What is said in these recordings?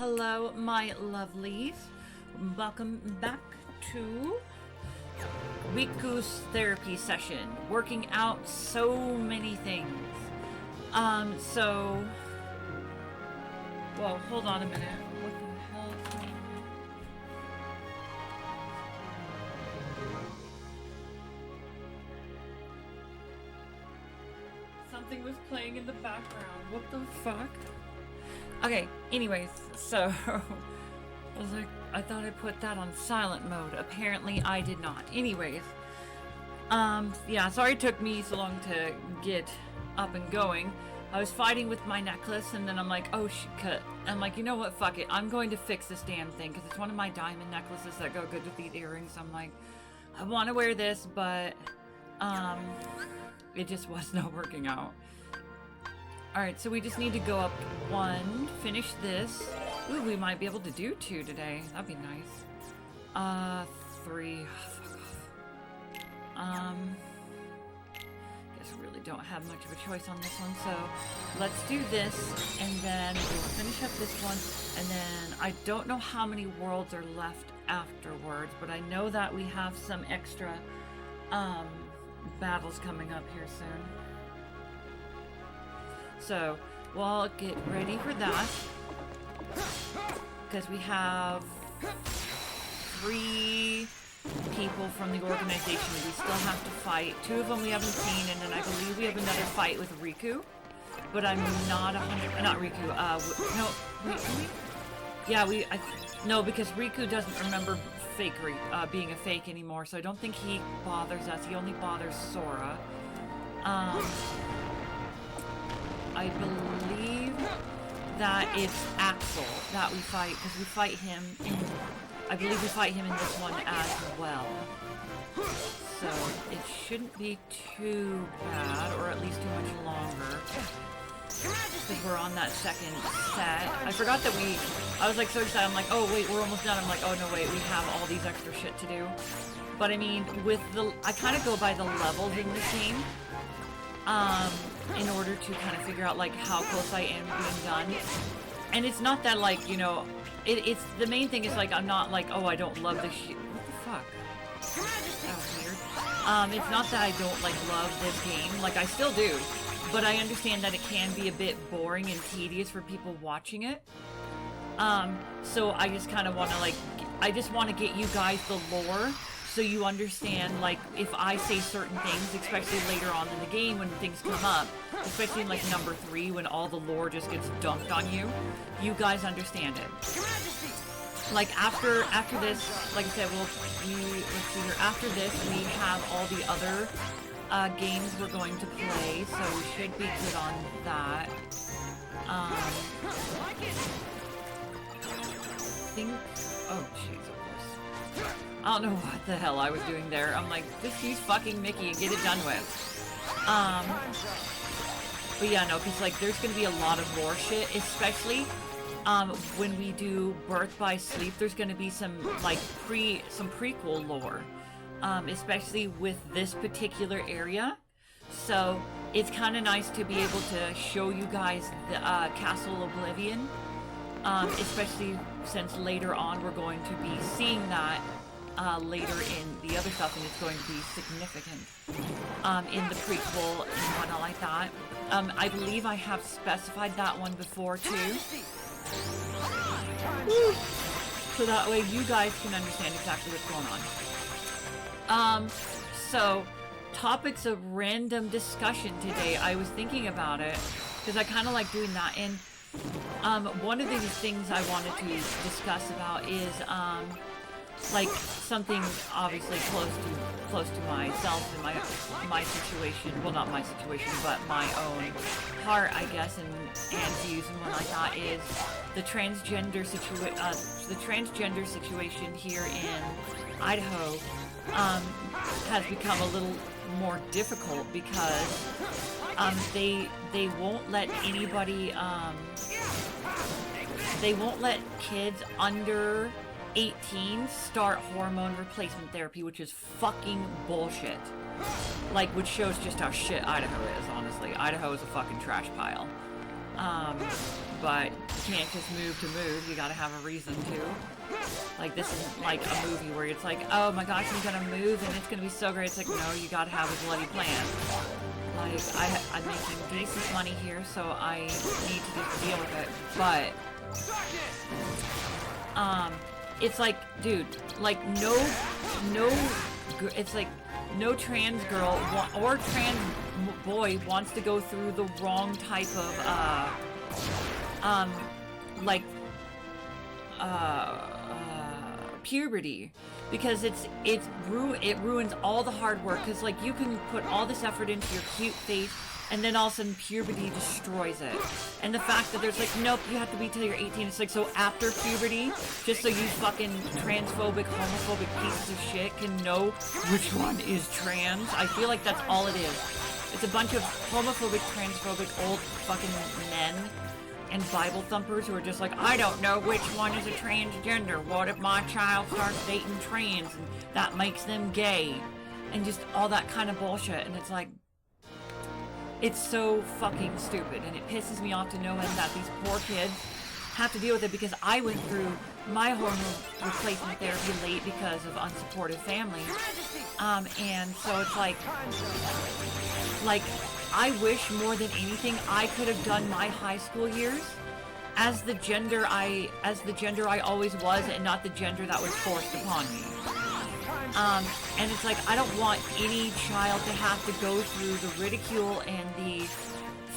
hello, my lovelies. Welcome back to Riku's therapy session. Working out so many things. Whoa, hold on a minute. What the hell is going on? Something was playing in the background. What the fuck? Okay, anyways, so I was like, I thought I put that on silent mode. Apparently I did not. Anyways, yeah, sorry it took me so long to get up and going. I was fighting with my necklace, and then I'm like, oh shit. I'm like, you know what, fuck it. I'm going to fix this damn thing, because it's one of my diamond necklaces that go good with these earrings. I'm like, I want to wear this, but, it just was not working out. Alright, so we just need to go up one, finish this. Ooh, we might be able to do two today. That'd be nice. Three. Fuck off. Guess we really don't have much of a choice on this one, so let's do this, and then we'll finish up this one, and then I don't know how many worlds are left afterwards, but I know that we have some extra, battles coming up here soon. So, we'll get ready for that, because we have 3 people from the organization that we still have to fight. 2 of them we haven't seen, and then I believe we have another fight with Riku, but I'm not 100, not Riku, no, wait, yeah, no, because Riku doesn't remember being a fake anymore, so I don't think he bothers us. He only bothers Sora. I believe that it's Axel that we fight, because we fight him in, I believe we fight him in this one as well. So it shouldn't be too bad, or at least too much longer, because we're on that second set. I forgot that I was like so excited, I'm like, oh wait, we're almost done. I'm like, oh no wait, we have all these extra shit to do. But I mean, I kind of go by the levels in this game, in order to kind of figure out like how close I am to being done. And it's not that like, you know, it's the main thing is like, I'm not like, oh, I don't love this shit. What the fuck? That was weird. It's not that I don't like love this game, like I still do, but I understand that it can be a bit boring and tedious for people watching it. So I just kind of want to like, I just want to get you guys the lore, so you understand, like, if I say certain things, especially later on in the game when things come up, especially in, like, number 3, when all the lore just gets dumped on you, you guys understand it. Like, after this, like I said, let's see here, after this, we have all the other, games we're going to play, so we should be good on that. I think, oh, jeez. I don't know what the hell I was doing there. I'm like, just use fucking Mickey and get it done with. But yeah, no, because like there's gonna be a lot of lore shit, especially when we do Birth by Sleep. There's gonna be some like some prequel lore, especially with this particular area. So it's kind of nice to be able to show you guys the Castle Oblivion, especially since later on we're going to be seeing that. Later in the other stuff, and it's going to be significant in the prequel and whatnot like that. I believe I have specified that one before too. Woo. So that way you guys can understand exactly what's going on. So topics of random discussion today. I was thinking about it because I kind of like doing that, and one of the things I wanted to discuss about is like something obviously close to myself and my situation. Well, not my situation, but my own heart, I guess, and views and what like that is the transgender situation here in Idaho has become a little more difficult because they won't let anybody they won't let kids under 18 start hormone replacement therapy, which is fucking bullshit. Like, which shows just how shit Idaho is, honestly. Idaho is a fucking trash pile. But you can't just move to move. You gotta have a reason to. Like, this isn't like a movie where it's like, oh my gosh, I'm gonna move and it's gonna be so great. It's like, no, you gotta have a bloody plan. Like, I'm making decent money here, so I need to just deal with it. But, it's like, dude, like, it's like, no trans girl or trans boy wants to go through the wrong type of, puberty, because it ruins all the hard work, because like you can put all this effort into your cute face and then all of a sudden puberty destroys it. And the fact that there's like, nope, you have to wait till you're 18, it's like, so after puberty, just so you fucking transphobic, homophobic pieces of shit can know which one is trans. I feel like that's all it is. It's a bunch of homophobic, transphobic, old fucking men and Bible thumpers who are just like, I don't know which one is a transgender. What if my child starts dating trans and that makes them gay? And just all that kind of bullshit. And it's like, it's so fucking stupid. And it pisses me off to no end that these poor kids have to deal with it, because I went through my hormone replacement therapy late because of unsupportive family. And so it's like, I wish more than anything I could have done my high school years as the gender I always was, and not the gender that was forced upon me. And it's like, I don't want any child to have to go through the ridicule and the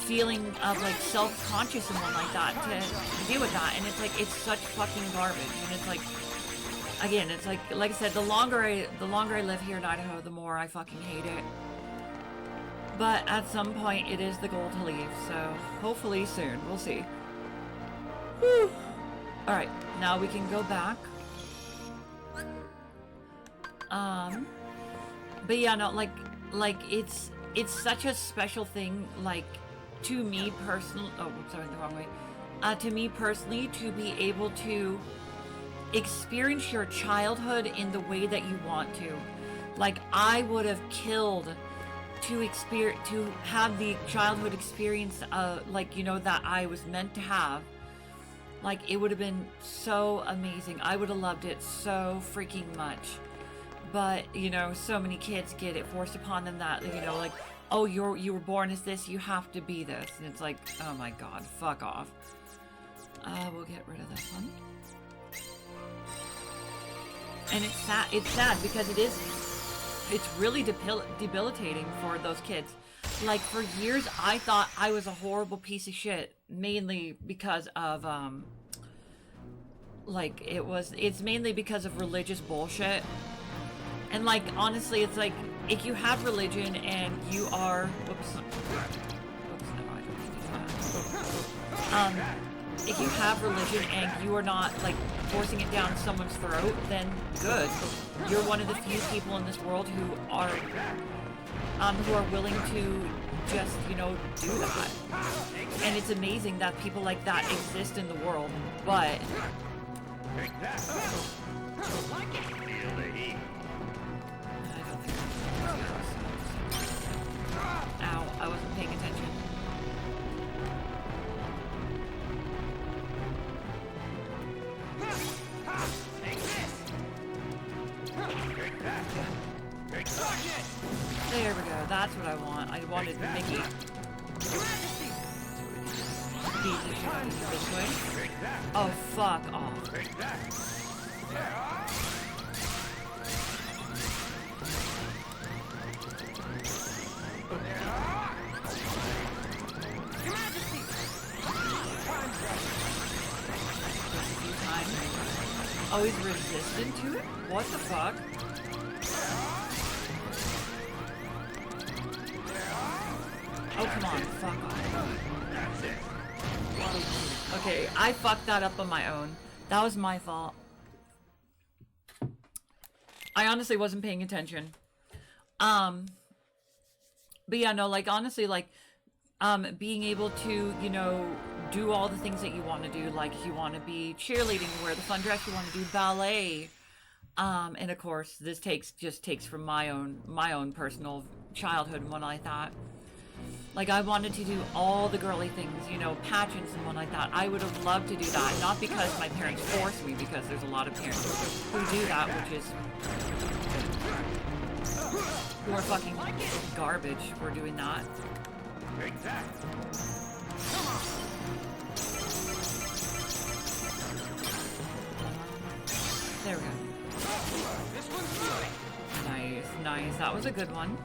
feeling of like self-conscious and one like that to deal with that. And it's like, it's such fucking garbage. And it's like, again, it's like I said, the longer I live here in Idaho, the more I fucking hate it. But at some point, it is the goal to leave, so hopefully soon. We'll see. Whew. Alright, now we can go back. But yeah, no, like it's such a special thing, like, to me personally. Oh, whoops, I went the wrong way. To me personally, to be able to experience your childhood in the way that you want to. Like, I would have killed to have the childhood experience, like, you know, that I was meant to have. Like, it would have been so amazing. I would have loved it so freaking much. But, you know, so many kids get it forced upon them that, you know, like, oh, you were born as this, you have to be this. And it's like, oh my god, fuck off. We'll get rid of this one. And it's sad because it's really debilitating for those kids. Like, for years, I thought I was a horrible piece of shit, mainly because of, like, it's mainly because of religious bullshit. And, like, honestly, it's like, if you have religion and you are, if you have religion and you are not, like, forcing it down someone's throat, then good. You're one of the few people in this world who are willing to just, you know, do that. And it's amazing that people like that exist in the world, but... Ow, I wasn't paying attention. There we go, that's what I want. I wanted Mickey. This way. Oh, fuck off. Oh, he's resistant to it? What the fuck? Oh, come on, fuck off. Okay, I fucked that up on my own. That was my fault. I honestly wasn't paying attention. But yeah, no, like, honestly, like, being able to, you know, do all the things that you want to do, like, if you want to be cheerleading, wear the fun dress, you want to do ballet, and of course, this just takes from my own personal childhood and what I thought. Like, I wanted to do all the girly things, you know, pageants and one like that. I would have loved to do that, not because my parents forced me, because there's a lot of parents who do that, which is who are fucking garbage for doing that. There we go. Nice, nice. That was a good one.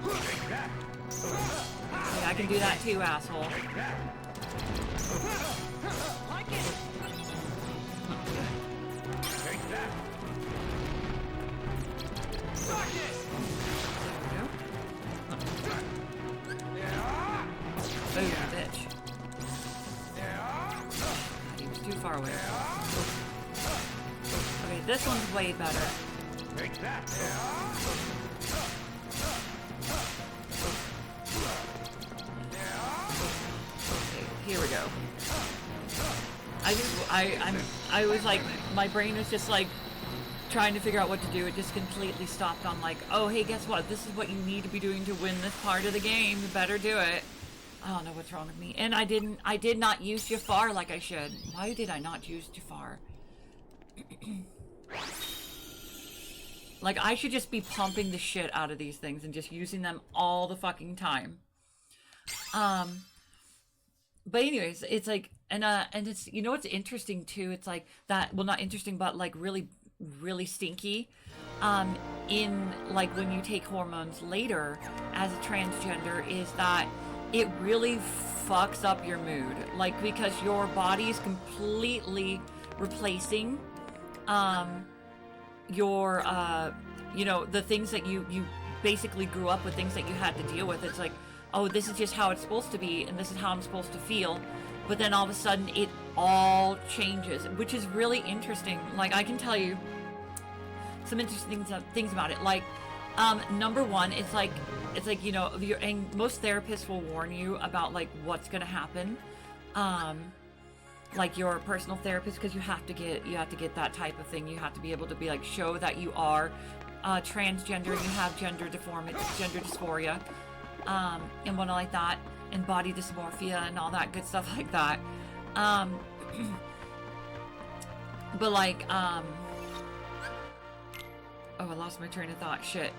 Yeah, I can do that too, asshole. Boom, bitch. He was too far away. Okay, this one's way better. Here we go. I was like, my brain was just like trying to figure out what to do. It just completely stopped on like, oh hey, guess what? This is what you need to be doing to win this part of the game. You better do it. I don't know what's wrong with me. And I did not use Jafar like I should. Why did I not use Jafar? Like, I should just be pumping the shit out of these things and just using them all the fucking time. But anyways, it's like, and it's, you know what's interesting too? It's like that, well, not interesting, but like really, really stinky. In like when you take hormones later as a transgender, is that it really fucks up your mood. Like, because your body is completely replacing, your, you know, the things that you basically grew up with, things that you had to deal with. It's like, oh, this is just how it's supposed to be, and this is how I'm supposed to feel. But then all of a sudden, it all changes, which is really interesting. Like, I can tell you some interesting things about it. Like, number one, it's like, you know, and most therapists will warn you about, like, what's gonna happen. Like your personal therapist, because you have to get that type of thing. You have to be able to be like, show that you are transgender and you have gender dysphoria. And whatnot like that, and body dysmorphia and all that good stuff like that. But like, oh, I lost my train of thought. Shit.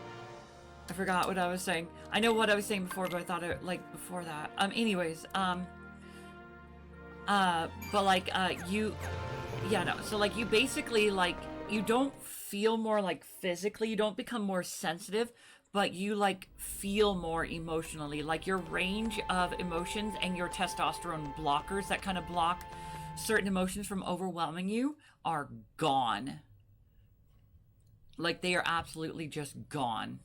I forgot what I was saying. I know what I was saying before, but I thought it, like, before that. Anyways, but like, so like, you basically, like, you don't feel more, like, physically, you don't become more sensitive, but you like feel more emotionally. Like, your range of emotions and your testosterone blockers that kind of block certain emotions from overwhelming you are gone. Like, they are absolutely just gone.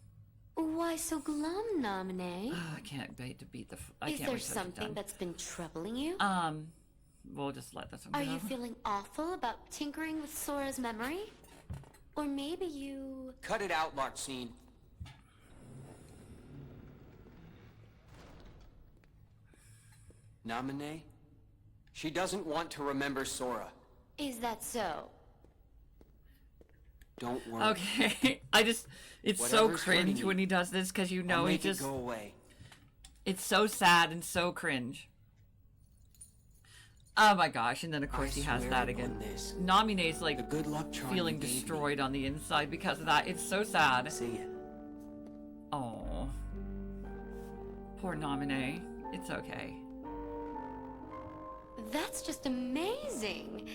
Why so glum, Naminee? I can't wait to beat the... Is there something that's been troubling you? We'll just let this one go. Are you feeling awful about tinkering with Sora's memory? Or maybe you... Cut it out, Larxein. Naminee? She doesn't want to remember Sora. Is that so? Don't worry. Okay, it's so cringe when he does this, because you know he just... go away. It's so sad and so cringe. Oh my gosh, and then of course he has that again. Naminee's like feeling destroyed on the inside because of that. It's so sad. See ya. Oh, poor Naminee. It's okay. That's just amazing.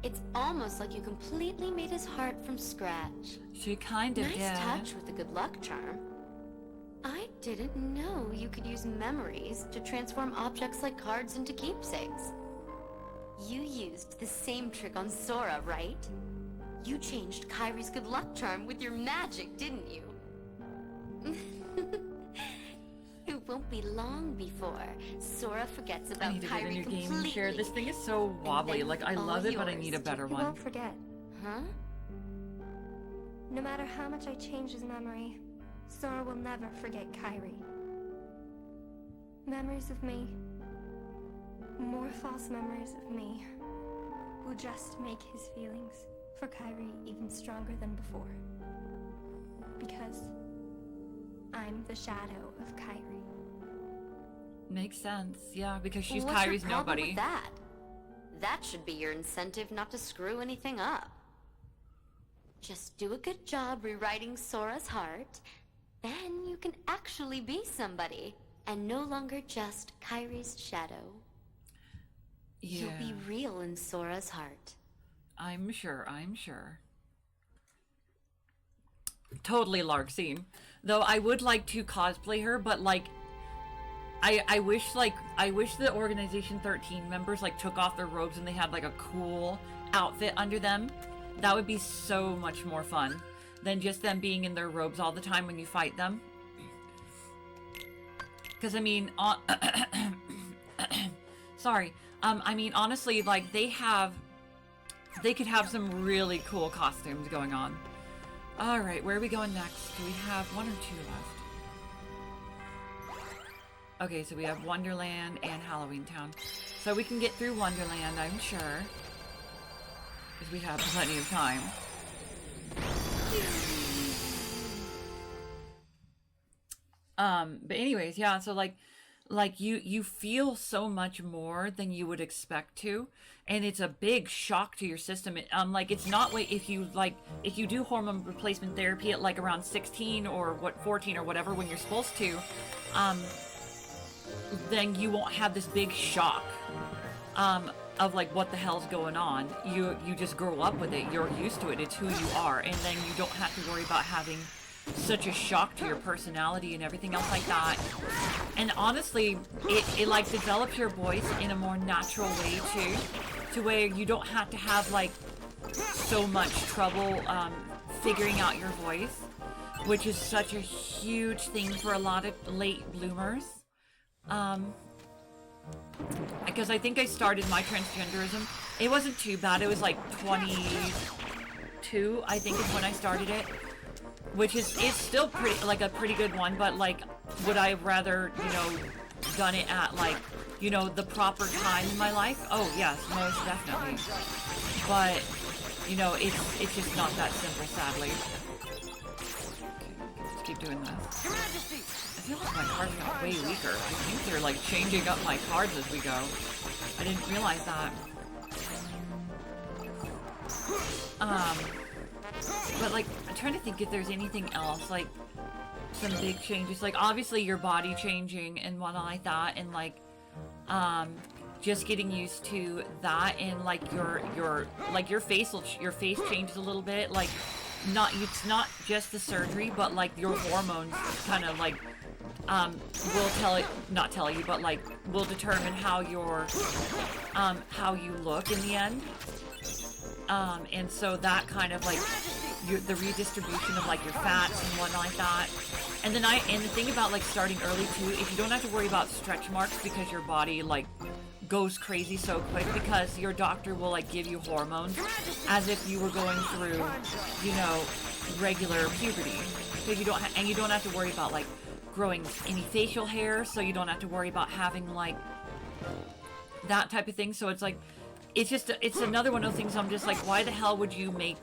It's almost like you completely made his heart from scratch. She kind of did. Nice touch with the good luck charm. I didn't know you could use memories to transform objects like cards into keepsakes. You used the same trick on Sora, right? You changed Kairi's good luck charm with your magic, didn't you? It won't be long before Sora forgets about Kairi completely. Game share. This thing is so wobbly. Like, I love it, but I need a better one. You won't forget. Huh? No matter how much I change his memory, Sora will never forget Kairi. Memories of me, more false memories of me, will just make his feelings for Kairi even stronger than before. Because I'm the shadow of Kyrie. Makes sense, yeah, because she's What's Kyrie's your problem nobody. with that? That should be your incentive not to screw anything up. Just do a good job rewriting Sora's heart, then you can actually be somebody, and no longer just Kyrie's shadow. Yeah. You'll be real in Sora's heart. I'm sure, I'm sure. Totally Larxein. Though I would like to cosplay her, but like I wish the Organization 13 members like took off their robes and they had like a cool outfit under them. That would be so much more fun than just them being in their robes all the time when you fight them. Because I mean, sorry. I mean, honestly, like they could have some really cool costumes going on. All right, where are we going next? Do we have one or two left? Okay, so we have Wonderland and Halloween Town. So we can get through Wonderland, I'm sure. Because we have plenty of time. But anyways, yeah, so like you feel so much more than you would expect to, and it's a big shock to your system. Like it's not like if you do hormone replacement therapy at like around 16 or 14 or whatever when you're supposed to, then you won't have this big shock of like what the hell's going on. You just grow up with it. You're used to it. It's who you are, and then you don't have to worry about having such a shock to your personality and everything else like that. And honestly, it like develops your voice in a more natural way too, to where you don't have to have like so much trouble figuring out your voice, which is such a huge thing for a lot of late bloomers. Because I think I started my transgenderism, it wasn't too bad. It was like 22, I think, is when I started it. Which is still pretty, like a pretty good one, but like, would I have rather, you know, done it at like, you know, the proper time in my life? Oh yes, most definitely. But, you know, it's just not that simple, sadly. Okay, let's keep doing this. I feel like my cards got way weaker. I think they're like changing up my cards as we go. I didn't realize that. But like, I'm trying to think if there's anything else, like, some big changes. Like, obviously your body changing and whatnot like that, and like, just getting used to that, and like your face changes a little bit. Like, it's not just the surgery, but like your hormones kind of like, will determine how you look in the end. And so that kind of like the redistribution of like your fats and whatnot like that. And then the thing about like starting early too, if you don't have to worry about stretch marks because your body like goes crazy so quick, because your doctor will like give you hormones as if you were going through, you know, regular puberty. So you don't have to worry about like growing any facial hair, so you don't have to worry about having like that type of thing. So it's like, it's another one of those things I'm just like, why the hell would you make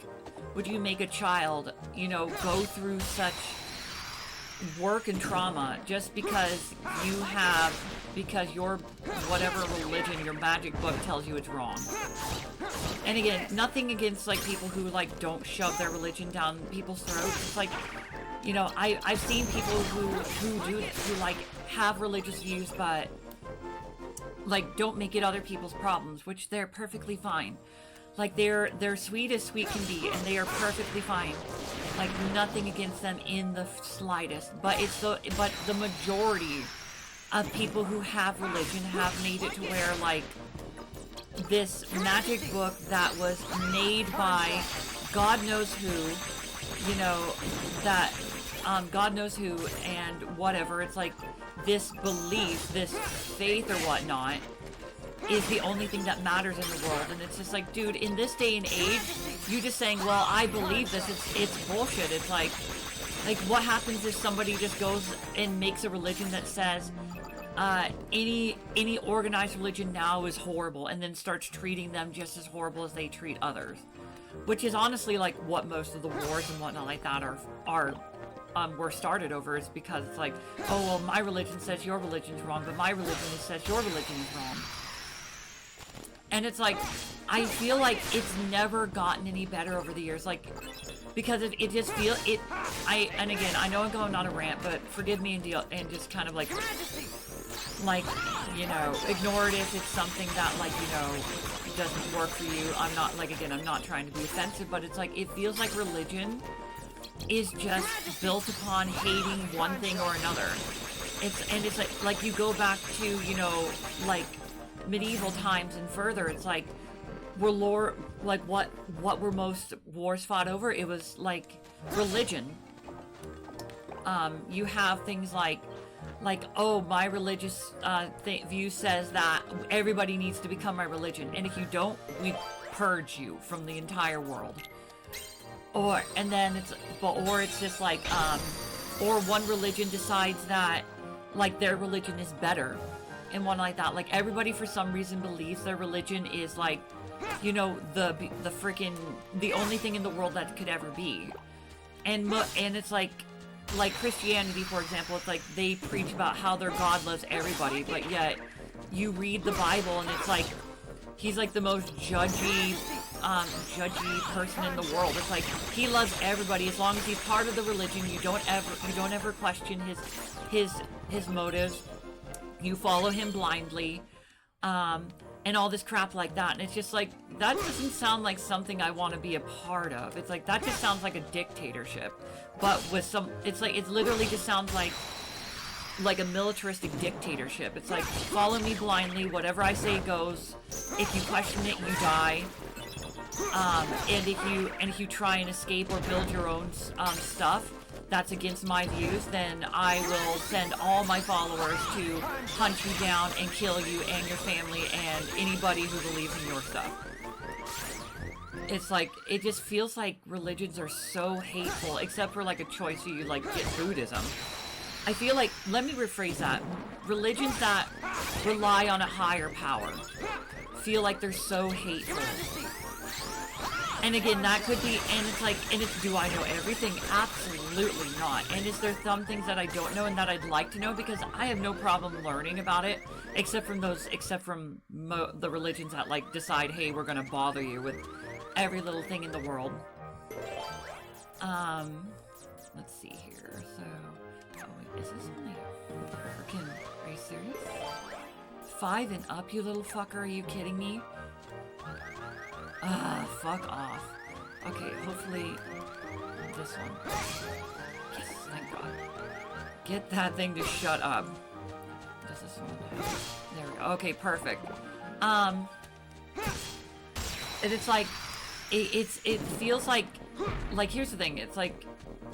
a child, you know, go through such work and trauma just because your whatever religion, your magic book tells you it's wrong. And again, nothing against like people who like don't shove their religion down people's throats. It's like, you know, I've seen people who like have religious views but like don't make it other people's problems, which they're perfectly fine. Like they're sweet as sweet can be, and they are perfectly fine. Like nothing against them in the slightest. But the majority of people who have religion have made it to where like this magic book that was made by God knows who, you know, that God knows who and whatever. It's like this belief, this faith or whatnot, is the only thing that matters in the world. And it's just like, dude, in this day and age, you just saying, well, I believe this, it's bullshit. It's like what happens if somebody just goes and makes a religion that says any organized religion now is horrible, and then starts treating them just as horrible as they treat others, which is honestly like what most of the wars and whatnot like that are were started over, is because it's like, oh, well, my religion says your religion's wrong, but my religion says your religion is wrong. And it's like, I feel like it's never gotten any better over the years, like, because it just feels, and again, I know I'm going on a rant, but forgive me and just kind of like, you know, ignore it if it's something that, like, you know, doesn't work for you. I'm not, like, again, I'm not trying to be offensive, but it's like, it feels like religion is just built upon hating one thing or another. It's like you go back to, you know, like medieval times and further, it's like what were most wars fought over? It was like religion. You have things like, oh, my religious view says that everybody needs to become my religion, and if you don't, we purge you from the entire world. Or it's just like, or one religion decides that, like, their religion is better, and one like that. Like, everybody for some reason believes their religion is, like, you know, the only thing in the world that could ever be. And it's like Christianity, for example, it's like they preach about how their God loves everybody, but yet you read the Bible and it's like, he's like the most judgy person in the world. It's like, he loves everybody as long as he's part of the religion. You don't ever question his motives. You follow him blindly, and all this crap like that. And it's just like, that doesn't sound like something I want to be a part of. It's like, that just sounds like a dictatorship, but with some, it's like, it literally just sounds like a militaristic dictatorship. It's like, follow me blindly, whatever I say goes. If you question it, you die. And if you try and escape or build your own stuff that's against my views, then I will send all my followers to hunt you down and kill you and your family and anybody who believes in your stuff. It's like, it just feels like religions are so hateful, except for like a choice you like get Buddhism. I feel like, let me rephrase that. Religions that rely on a higher power feel like they're so hateful. And again, that could be, and it's like, and it's, do I know everything? Absolutely not. And is there some things that I don't know and that I'd like to know? Because I have no problem learning about it, except from the religions that like decide, hey, we're gonna bother you with every little thing in the world. Let's see here. So, oh wait, is this only freaking, are you serious? 5 and up, you little fucker, are you kidding me? Fuck off. Okay, hopefully this one. Yes, thank God. Get that thing to shut up. Does this one have... There we go. Okay, perfect. And it's like, it feels like here's the thing, it's like,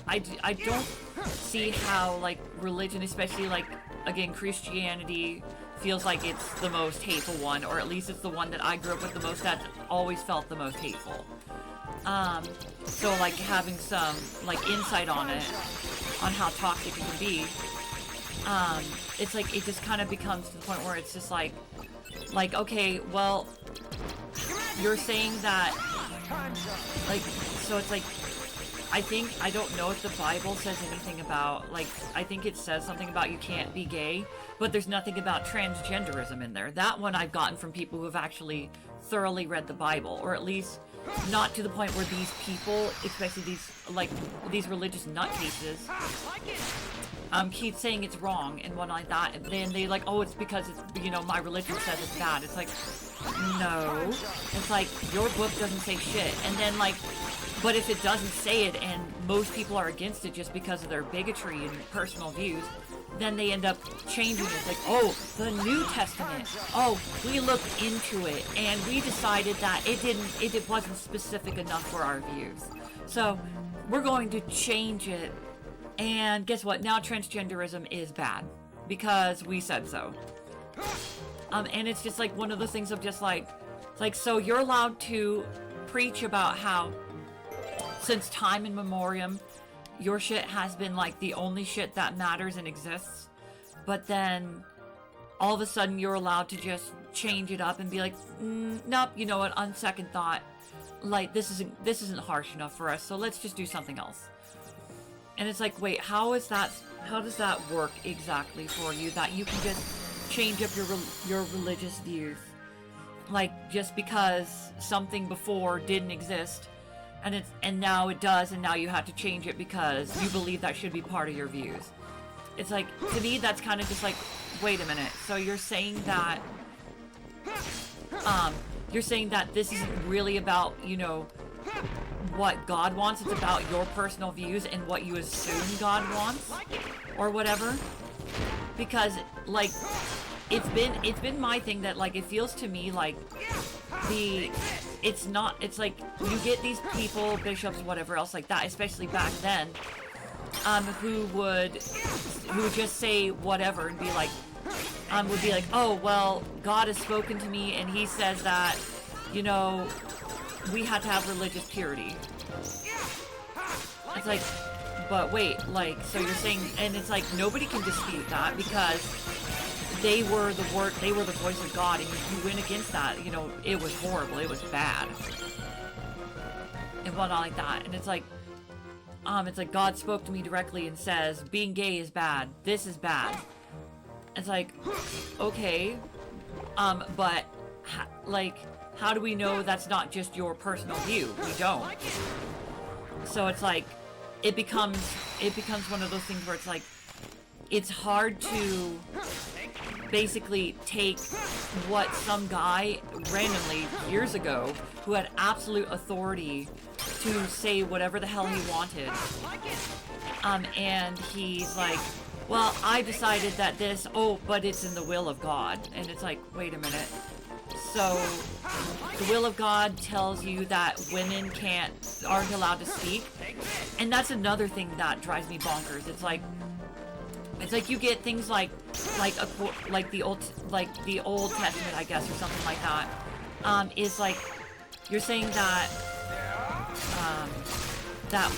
I don't see how, like, religion, especially, like, again, Christianity, feels like it's the most hateful one, or at least it's the one that I grew up with the most, that always felt the most hateful. So, like, having some, like, insight on it, on how toxic it can be, it's like, it just kind of becomes to the point where it's just like, okay, well, you're saying that, like, so it's like, I don't know if the Bible says anything about, like, I think it says something about you can't be gay, but there's nothing about transgenderism in there. That one I've gotten from people who have actually thoroughly read the Bible, or at least not to the point where these people, especially these religious nutcases, keep saying it's wrong and one like that, and then they like, oh, it's because it's, you know, my religion says it's bad. It's like, no. It's like, your book doesn't say shit. And then, like, but if it doesn't say it and most people are against it just because of their bigotry and personal views, then they end up changing it. It's like, oh, the New Testament. Oh, we looked into it and we decided that it wasn't specific enough for our views. So we're going to change it. And guess what? Now transgenderism is bad because we said so. And it's just like one of the things of just like, so you're allowed to preach about how since time immemorial, your shit has been like the only shit that matters and exists, but then all of a sudden you're allowed to just change it up and be like, nope, you know what, on second thought, like, this isn't harsh enough for us, so let's just do something else. And it's like, wait, how does that work exactly for you, that you can just change up your religious views? Like, just because something before didn't exist, and now it does, and now you have to change it because you believe that should be part of your views. It's like, to me, that's kind of just like, wait a minute, so you're saying that this isn't really about, you know, what God wants, it's about your personal views and what you assume God wants, or whatever. Because, like, it's been my thing that, like, it feels to me like it's like, you get these people, bishops, whatever else like that, especially back then, who would just say whatever and be like, would be like, oh, well, God has spoken to me and he says that, you know, we had to have religious purity. It's like, but wait, like, so you're saying, and it's like, nobody can dispute that because they were the voice of God, and you went against that, you know, it was horrible, it was bad. And whatnot like that. And it's like God spoke to me directly and says, being gay is bad, this is bad. It's like, okay, but, like, how do we know that's not just your personal view? We don't. So it's like, it becomes one of those things where it's like, it's hard to basically take what some guy randomly years ago who had absolute authority to say whatever the hell he wanted, and he's like, well, I decided that this, oh, but it's in the will of God. And it's like, wait a minute. So, the will of God tells you that women aren't allowed to speak. And that's another thing that drives me bonkers. It's like you get things like the Old Testament, I guess, or something like that. Is like, you're saying that that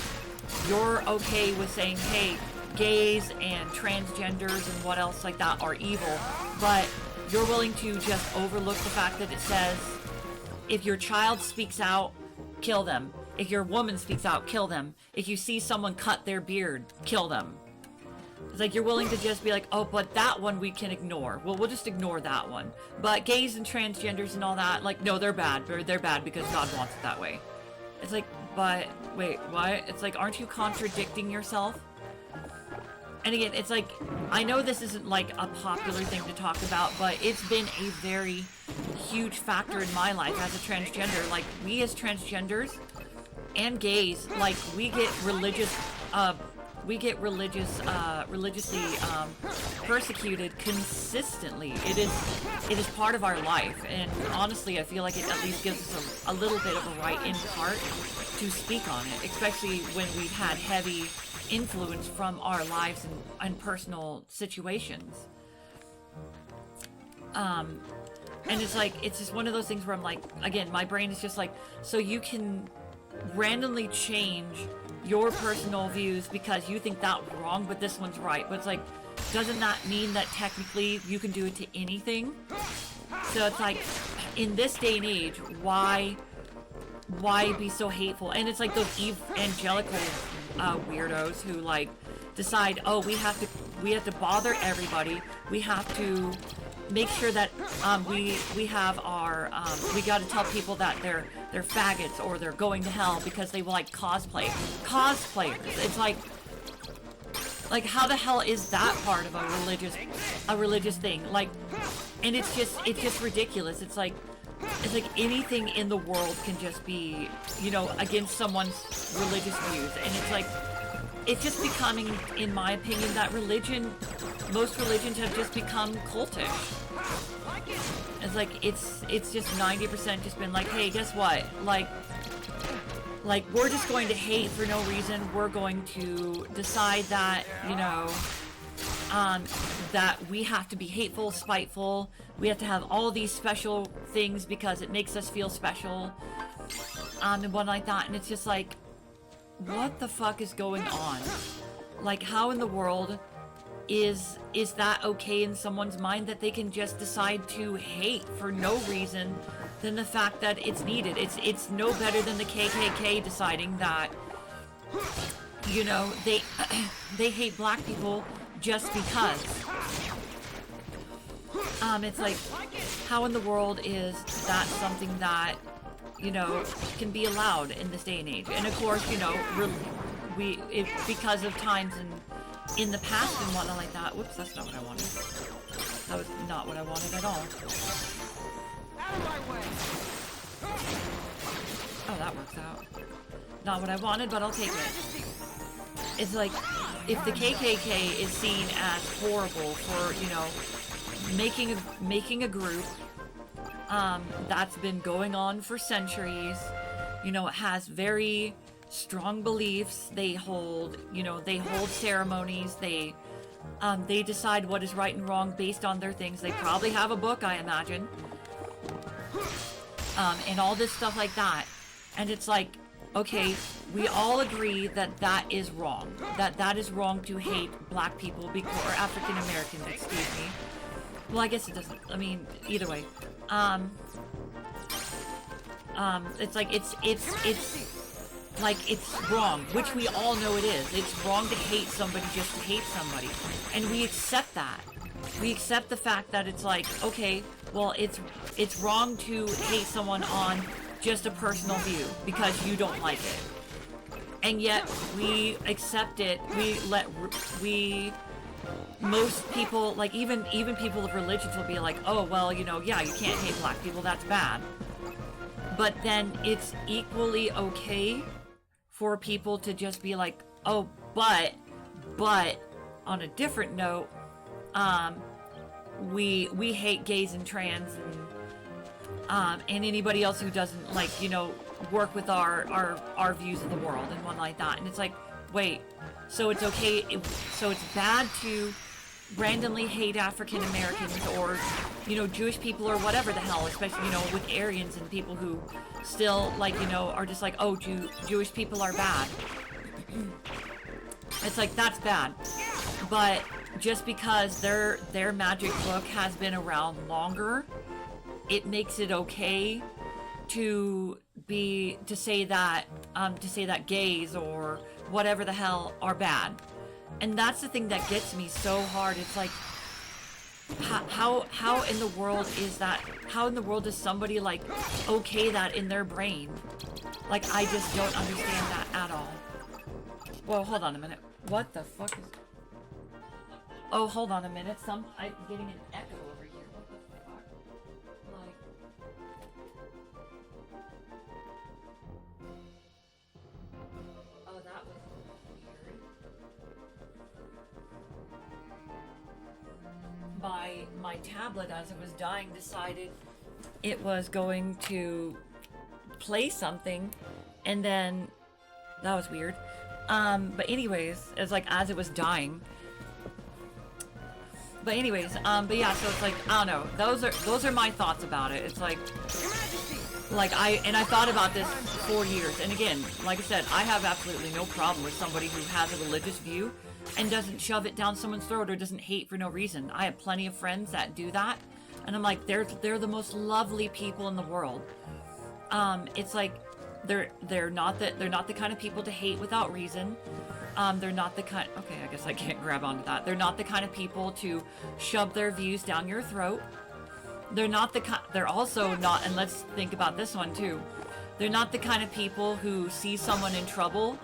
you're okay with saying, hey, gays and transgenders and what else like that are evil, but you're willing to just overlook the fact that it says, if your child speaks out, kill them. If your woman speaks out, kill them. If you see someone cut their beard, kill them. It's like you're willing to just be like, oh, but that one we can ignore. Well, we'll just ignore that one. But gays and transgenders and all that, like, no, they're bad. They're bad because God wants it that way. It's like, but, wait, what? It's like, aren't you contradicting yourself? And again, it's like, I know this isn't like a popular thing to talk about, but it's been a very huge factor in my life as a transgender. Like, we as transgenders and gays, like, we get religiously persecuted consistently. It is part of our life, and honestly, I feel like it at least gives us a little bit of a right in part to speak on it, especially when we've had heavy influence from our lives and personal situations. And it's like, it's just one of those things where I'm like, again, my brain is just like, so you can randomly change your personal views because you think that wrong, but this one's right. But it's like, doesn't that mean that technically you can do it to anything? So it's like, in this day and age, why be so hateful? And it's like those evangelical weirdos who like decide, oh, we have to bother everybody. We have to make sure that we have our we got to tell people that they're faggots or they're going to hell because they will like cosplayers. It's like how the hell is that part of a religious thing? Like, and it's just ridiculous. It's like anything in the world can just be, you know, against someone's religious views. And it's like, it's just becoming, in my opinion, that most religions have just become cultish. It's like, it's just 90% just been like, hey, guess what? Like, we're just going to hate for no reason. We're going to decide that, you know, that we have to be hateful, spiteful. We have to have all these special things because it makes us feel special. And one like that. And it's just like, what the fuck is going on? Like, how in the world is that okay in someone's mind that they can just decide to hate for no reason than the fact that it's needed? It's no better than the KKK deciding that, you know, they they hate black people just because. It's like, how in the world is that something that, you know, can be allowed in this day and age? And of course, you know, because of times in the past and whatnot like that. Whoops, that's not what I wanted. That was not what I wanted at all. Out of my way. Oh, that works out. Not what I wanted, but I'll take it. It's like, if the KKK is seen as horrible for, you know, making a group that's been going on for centuries, you know, it has very strong beliefs, they hold, you know, they hold ceremonies, they decide what is right and wrong based on their things. They probably have a book, I imagine, and all this stuff like that. And it's like, okay, we all agree that that is wrong. That is wrong to hate black people or African Americans, excuse me. Well, I guess it doesn't. I mean, either way. It's like it's like it's wrong, which we all know it is. It's wrong to hate somebody just to hate somebody, and we accept that. We accept the fact that it's like, okay, well, it's wrong to hate someone on just a personal view because you don't like it, and yet we accept it. Most people, like even people of religions, will be like, oh, well, you know, yeah, you can't hate black people, that's bad. But then it's equally okay for people to just be like, oh, but on a different note, we hate gays and trans and anybody else who doesn't, like, you know, work with our views of the world and one like that. And it's like, wait, so it's okay, so it's bad to randomly hate African Americans or, you know, Jewish people or whatever the hell, especially, you know, with Aryans and people who still, like, you know, are just like, oh, Jewish people are bad. It's like, that's bad. But just because their magic book has been around longer, it makes it okay to say that gays or whatever the hell are bad. And that's the thing that gets me so hard. It's like, how in the world is that? How in the world does somebody, like, okay that in their brain? Like, I just don't understand that at all. Whoa, hold on a minute. What the fuck is... Oh, hold on a minute. I'm getting an echo over here. What the fuck? Like... Oh, that was weird. My tablet, as it was dying, decided it was going to play something, and then that was weird. But anyways, it's like as it was dying. But anyways, but yeah, so it's like, I don't know. Those are my thoughts about it. It's like I thought about this for years, and again, like I said, I have absolutely no problem with somebody who has a religious view and doesn't shove it down someone's throat or doesn't hate for no reason. I have plenty of friends that do that, and I'm like, they're the most lovely people in the world. It's like they're not the kind of people to hate without reason. They're not the kind. Okay, I guess I can't grab onto that. They're not the kind of people to shove their views down your throat. They're not the kind. They're also not. And let's think about this one too. They're not the kind of people who see someone in trouble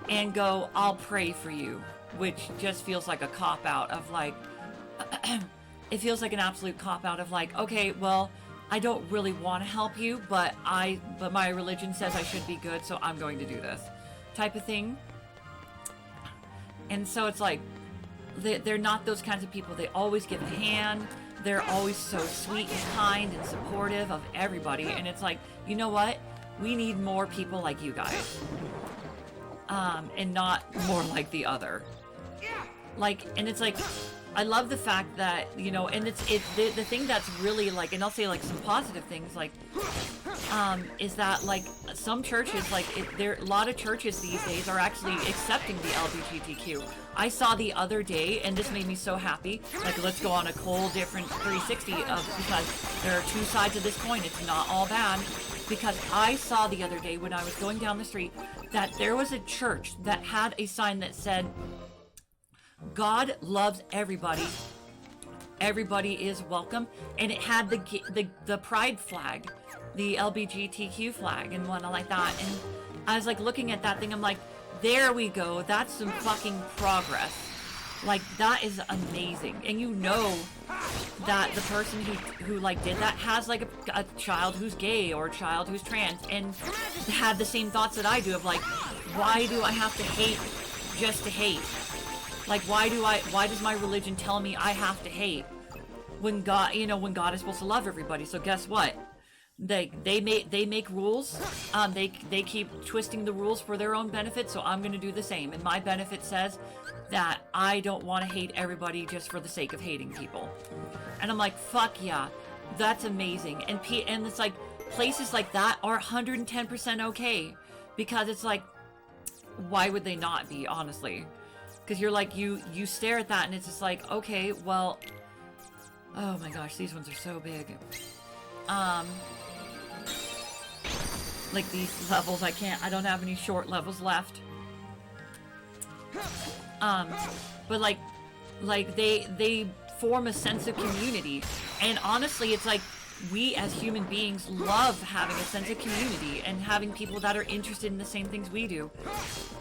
and go, "I'll pray for you," which just feels like a cop-out of like. It feels like an absolute cop-out of like, okay, well, I don't really want to help you, but my religion says I should be good, so I'm going to do this, type of thing. And so it's like, they're not those kinds of people. They always give a hand. They're always so sweet and kind and supportive of everybody. And it's like, you know what? We need more people like you guys. And not more like the other. Like, and it's like, I love the fact that, you know, and the thing that's really like, and I'll say like some positive things, like, is that like some churches, like a lot of churches these days are actually accepting the LGBTQ. I saw the other day, and this made me so happy, like, let's go on a whole different 360 of, because there are two sides of this coin. It's not all bad. because I saw the other day when I was going down the street that there was a church that had a sign that said, God loves everybody. Everybody is welcome. And it had the pride flag, the LGBTQ flag and whatnot like that. And I was like looking at that thing, I'm like, there we go. That's some fucking progress. Like, that is amazing. And you know that the person who like did that has like a child who's gay or a child who's trans and had the same thoughts that I do of like, why do I have to hate just to hate? Like, why does my religion tell me I have to hate when God, you know, when God is supposed to love everybody? So guess what? They make rules. They keep twisting the rules for their own benefit. So I'm going to do the same. And my benefit says that I don't want to hate everybody just for the sake of hating people. And I'm like, fuck yeah, that's amazing. And it's like places like that are 110% okay, because it's like, why would they not be, honestly? Because you're like, you stare at that and it's just like, okay, well, oh my gosh, these ones are so big. Like these levels, I don't have any short levels left. But like they form a sense of community. And honestly, it's like, we as human beings love having a sense of community and having people that are interested in the same things we do.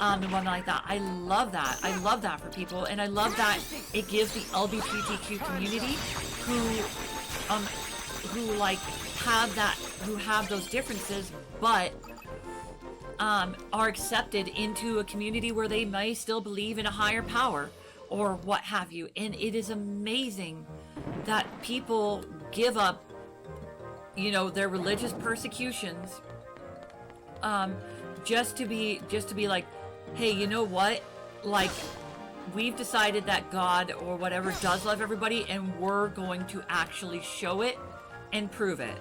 And whatnot like that. I love that. I love that for people. And I love that it gives the LGBTQ community who like have those differences, but are accepted into a community where they may still believe in a higher power or what have you. And it is amazing that people give up, you know, their religious persecutions, just to be like, hey, you know what? Like, we've decided that God or whatever does love everybody, and we're going to actually show it and prove it.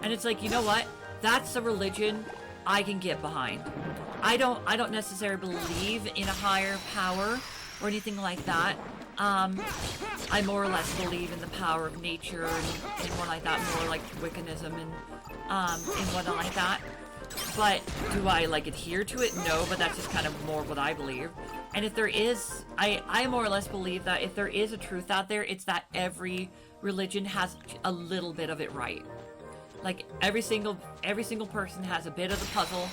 And it's like, you know what? That's a religion I can get behind. I don't necessarily believe in a higher power or anything like that. I more or less believe in the power of nature and more like that, more like Wiccanism and whatnot like that. But do I like adhere to it? No, but that's just kind of more what I believe. And if there is, I more or less believe that if there is a truth out there, it's that every religion has a little bit of it right. Like every single person has a bit of the puzzle.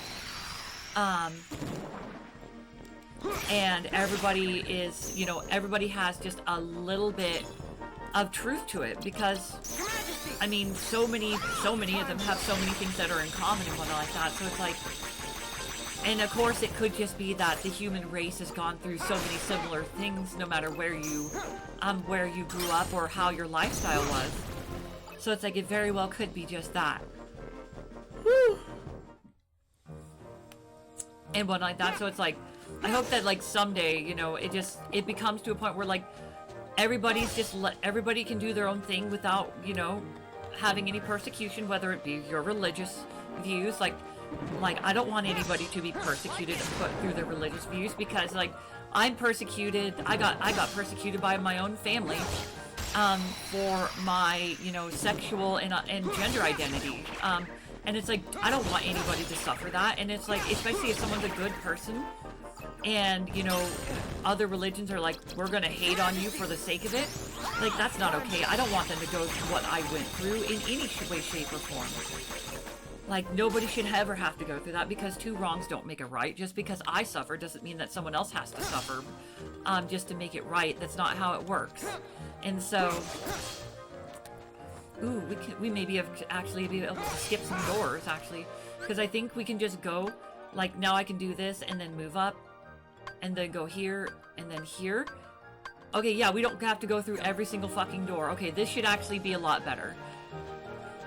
And everybody is, you know, everybody has just a little bit of truth to it, because I mean, so many of them have so many things that are in common and whatnot like that. So it's like, and of course it could just be that the human race has gone through so many similar things, no matter where you grew up or how your lifestyle was. So it's like, it very well could be just that. Woo! And whatnot like that. So it's like, I hope that like someday, you know, it becomes to a point where like everybody can do their own thing without, you know, having any persecution, whether it be your religious views. Like I don't want anybody to be persecuted through their religious views, because like I'm persecuted. I got persecuted by my own family for my, you know, sexual and gender identity. And it's like, I don't want anybody to suffer that. And it's like, especially if someone's a good person, and, you know, other religions are like, we're gonna hate on you for the sake of it. Like, that's not okay. I don't want them to go through what I went through in any way, shape, or form. Like, nobody should ever have to go through that, because two wrongs don't make a right. Just because I suffer doesn't mean that someone else has to suffer just to make it right. That's not how it works. And so, ooh, we maybe have actually be able to skip some doors, actually. Because I think we can just go, like, now I can do this and then move up. And then go here, and then here. Okay, yeah, we don't have to go through every single fucking door. Okay, this should actually be a lot better.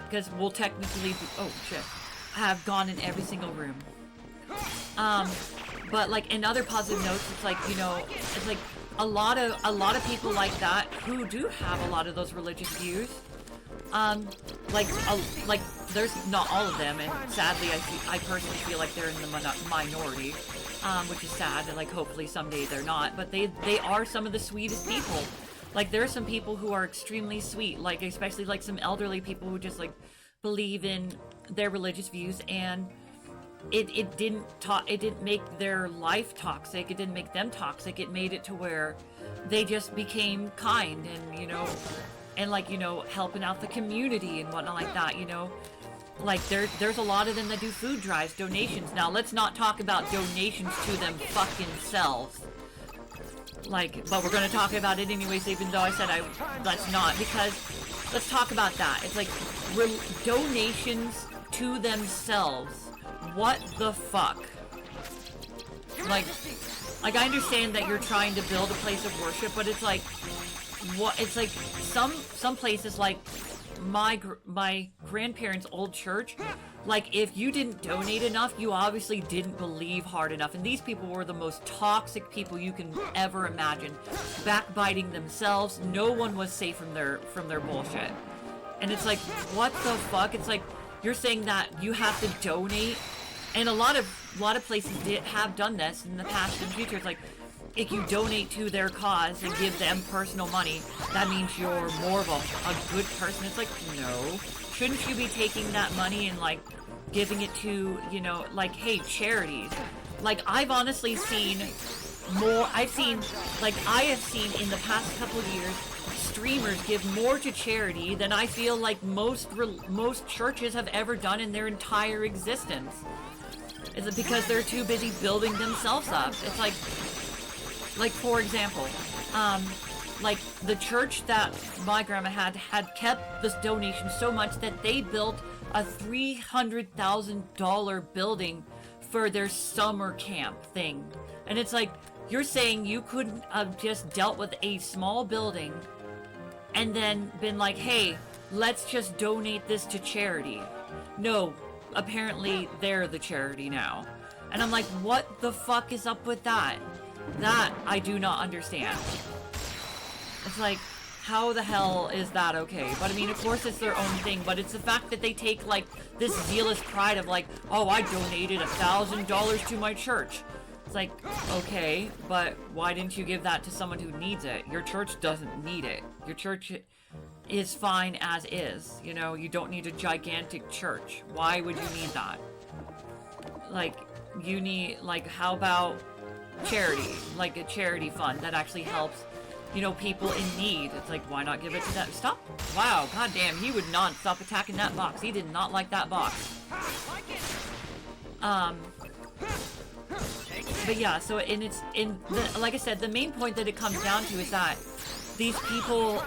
Because we'll technically be, oh shit, have gone in every single room. But like in other positive notes, it's like, you know, it's like a lot of people like that who do have a lot of those religious views. Like there's not all of them, and sadly I personally feel like they're in the minority. Which is sad, and like hopefully someday they're not, but they are some of the sweetest people. Like there are some people who are extremely sweet, like especially like some elderly people who just like believe in their religious views, and it didn't make their life toxic. It didn't make them toxic. It made it to where they just became kind and, you know, and like, you know, helping out the community and whatnot like that, you know. Like there's a lot of them that do food drives, donations. Now let's not talk about donations to them fucking selves. Like, but we're gonna talk about it anyways, even though I said let's not, because let's talk about that. It's like donations to themselves. What the fuck? Like I understand that you're trying to build a place of worship, but it's like, what? It's like some places, like my grandparents' old church, like if you didn't donate enough, you obviously didn't believe hard enough. And these people were the most toxic people you can ever imagine, backbiting themselves. No one was safe from their bullshit. And it's like, what the fuck? It's like, you're saying that you have to donate, and a lot of places have done this in the past and future. It's like, if you donate to their cause and give them personal money, that means you're more of a good person. It's like, no. Shouldn't you be taking that money and, like, giving it to, you know, like, hey, charities? Like, I've honestly seen more, I have seen in the past couple of years, streamers give more to charity than I feel like most churches have ever done in their entire existence. Is it because they're too busy building themselves up? It's like for example, like the church that my grandma had kept this donation so much that they built a $300,000 building for their summer camp thing. And it's like, you're saying you couldn't have just dealt with a small building and then been like, hey, let's just donate this to charity. No, apparently they're the charity now. And I'm like, what the fuck is up with that? That I do not understand. It's like, how the hell is that okay? But I mean, of course it's their own thing, but it's the fact that they take like this zealous pride of like, oh, I donated $1,000 to my church. It's like, okay, but why didn't you give that to someone who needs it? Your church doesn't need it. Your church is fine as is. You know, you don't need a gigantic church. Why would you need that? Like, you need, like, how about charity? Like a charity fund that actually helps, you know, people in need. It's like, why not give it to them? Stop. Wow, goddamn, he would not stop attacking that box. He did not like that box. But yeah, so like I said, the main point that it comes down to is that these people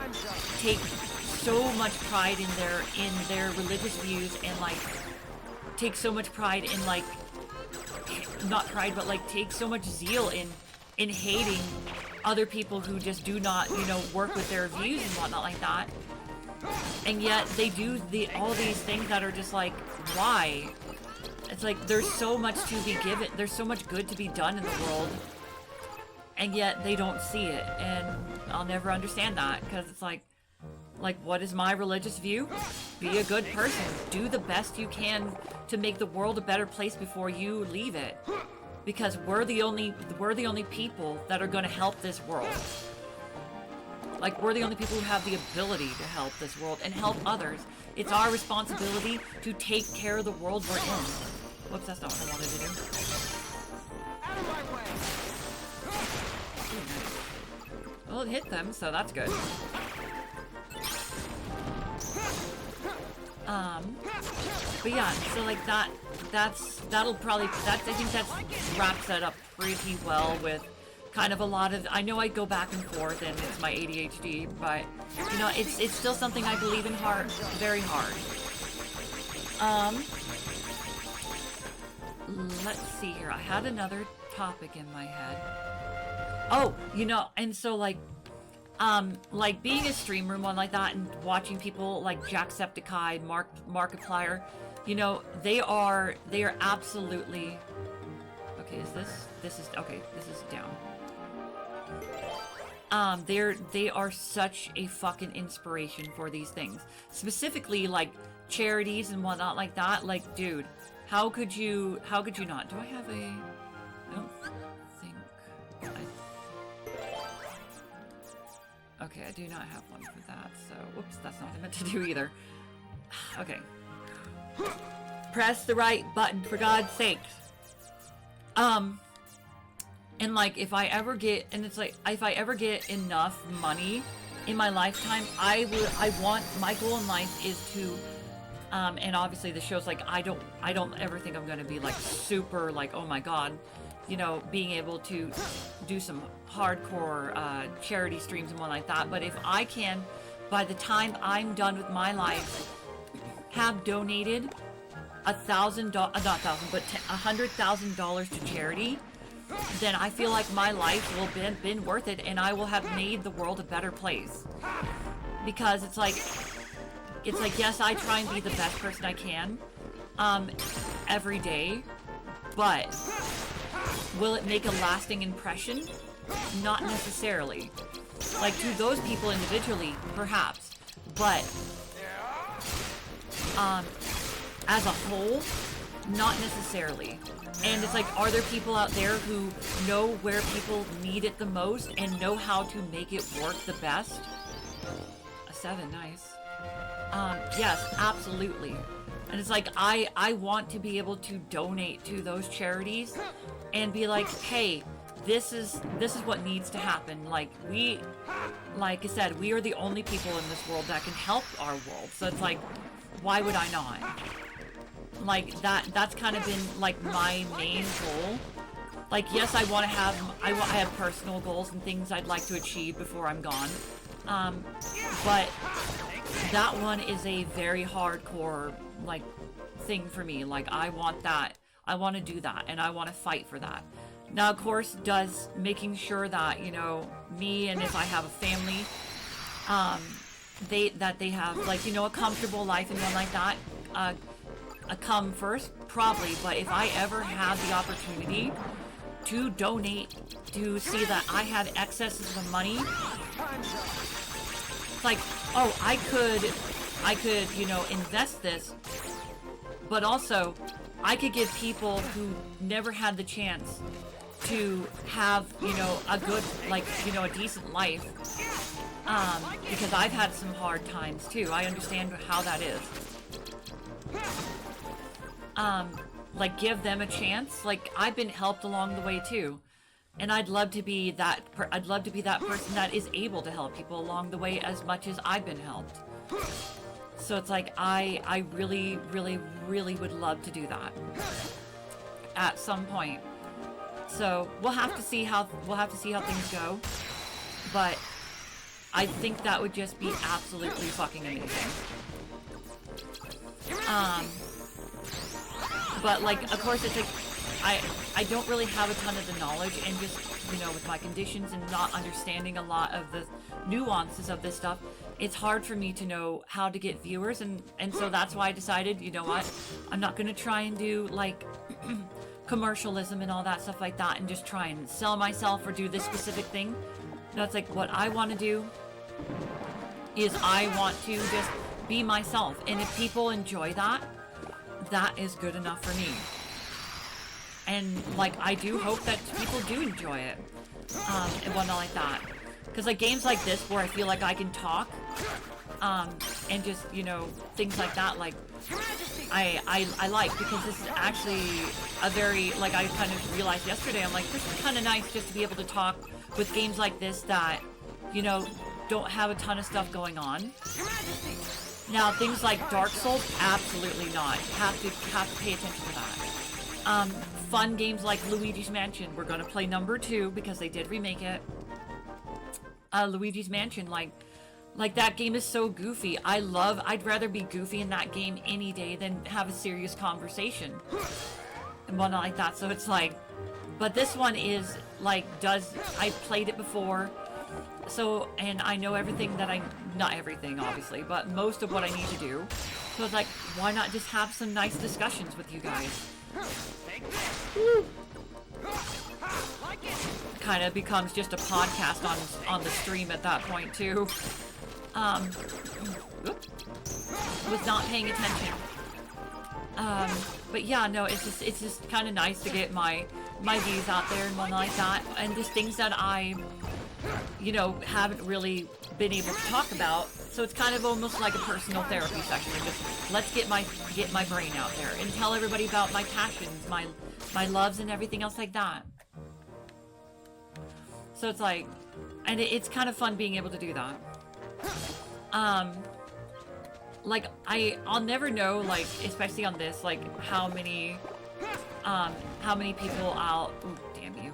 take so much pride in their religious views, and like take so much pride in, like, not pride, but like take so much zeal in hating other people who just do not, you know, work with their views and whatnot like that. And yet they do all these things that are just like, why? It's like, there's so much to be given, there's so much good to be done in the world, and yet they don't see it. And I'll never understand that, because it's like, what is my religious view? Be a good person. Do the best you can to make the world a better place before you leave it. Because we're the only people that are going to help this world. Like, we're the only people who have the ability to help this world and help others. It's our responsibility to take care of the world we're in. Whoops, that's not what I wanted to do. Out of my way! Well, it hit them, so that's good. But yeah, so like I think that wraps that up pretty well with kind of a lot of, I know I go back and forth and it's my ADHD, but you know, it's still something I believe in very hard. Let's see here. I had another topic in my head. Oh, you know, and so like being a streamer and one like that, and watching people like Jacksepticeye, Markiplier, you know, they are absolutely, okay, this is down. They are such a fucking inspiration for these things. Specifically, like, charities and whatnot like that. Like, dude, how could you not? Do I have a, I don't think, okay, I do not have one for that, so, whoops, that's not what I meant to do either. Okay, Press the right button, for God's sakes. And like, if I ever get, and it's like, if I ever get enough money in my lifetime, I want, my goal in life is to, and obviously the show's like, I don't ever think I'm gonna be like super, like, oh my god, you know, being able to do some hardcore charity streams and one like that. But if I can, by the time I'm done with my life, have donated $100,000 to charity, then I feel like my life will have been worth it, and I will have made the world a better place. Because it's like, yes, I try and be the best person I can, every day, but will it make a lasting impression? Not necessarily. Like, to those people individually, perhaps, but, as a whole, not necessarily. And it's like, are there people out there who know where people need it the most and know how to make it work the best? A 7, nice. Yes, absolutely. And it's like, I want to be able to donate to those charities and be like, hey, this is what needs to happen. Like, like I said, we are the only people in this world that can help our world. So it's like, why would I not? Like, that's kind of been like my main goal. Like, yes, I have personal goals and things I'd like to achieve before I'm gone. But that one is a very hardcore, like, thing for me. Like, I want that. I want to do that, and I want to fight for that. Now, of course, does making sure that, you know, me, and if I have a family, they have, like, you know, a comfortable life and one like that, come first, probably. But if I ever have the opportunity to donate, to see that I had excesses of money, it's like, oh, I could, you know, invest this, but also I could give people who never had the chance to have, you know, a good, like, you know, a decent life, because I've had some hard times too. I understand how that is. Like, give them a chance. Like, I've been helped along the way too, and I'd love to be that. I'd love to be that person that is able to help people along the way as much as I've been helped. So it's like, I really, really, really would love to do that at some point. So we'll have to see how things go. But I think that would just be absolutely fucking amazing. But, like, of course, it's like, I don't really have a ton of the knowledge, and just, you know, with my conditions and not understanding a lot of the nuances of this stuff, it's hard for me to know how to get viewers, and so that's why I decided, you know what, I'm not gonna try and do, like, commercialism and all that stuff like that, and just try and sell myself or do this specific thing. No, it's like, what I want to do is I want to just be myself, and if people enjoy that, that is good enough for me. And, like, I do hope that people do enjoy it, and whatnot like that. Because, like, games like this where I feel like I can talk, and just, you know, things like that, like, I like, because this is actually a very, like, I kind of realized yesterday, I'm like, this is kind of nice just to be able to talk with games like this that, you know, don't have a ton of stuff going on. Now, things like Dark Souls, absolutely not. Have to pay attention to that. Fun games like Luigi's Mansion. We're gonna play number 2 because they did remake it. Luigi's Mansion, like that game is so goofy. I'd rather be goofy in that game any day than have a serious conversation and whatnot like that. So it's like, but this one is like, I played it before. So, and I know everything that not everything, obviously, but most of what I need to do. So it's like, why not just have some nice discussions with you guys? Kind of becomes just a podcast on the stream at that point, too. Was not paying attention. But yeah, no, it's just kind of nice to get my views out there and whatnot like that, and just things that I, you know, haven't really been able to talk about So it's kind of almost like a personal therapy session. Like just let's get my brain out there and tell everybody about my passions, my loves, and everything else like that. So it's like, and it's kind of fun being able to do that. Like I'll never know, like especially on this, like how many people I'll, ooh, damn you.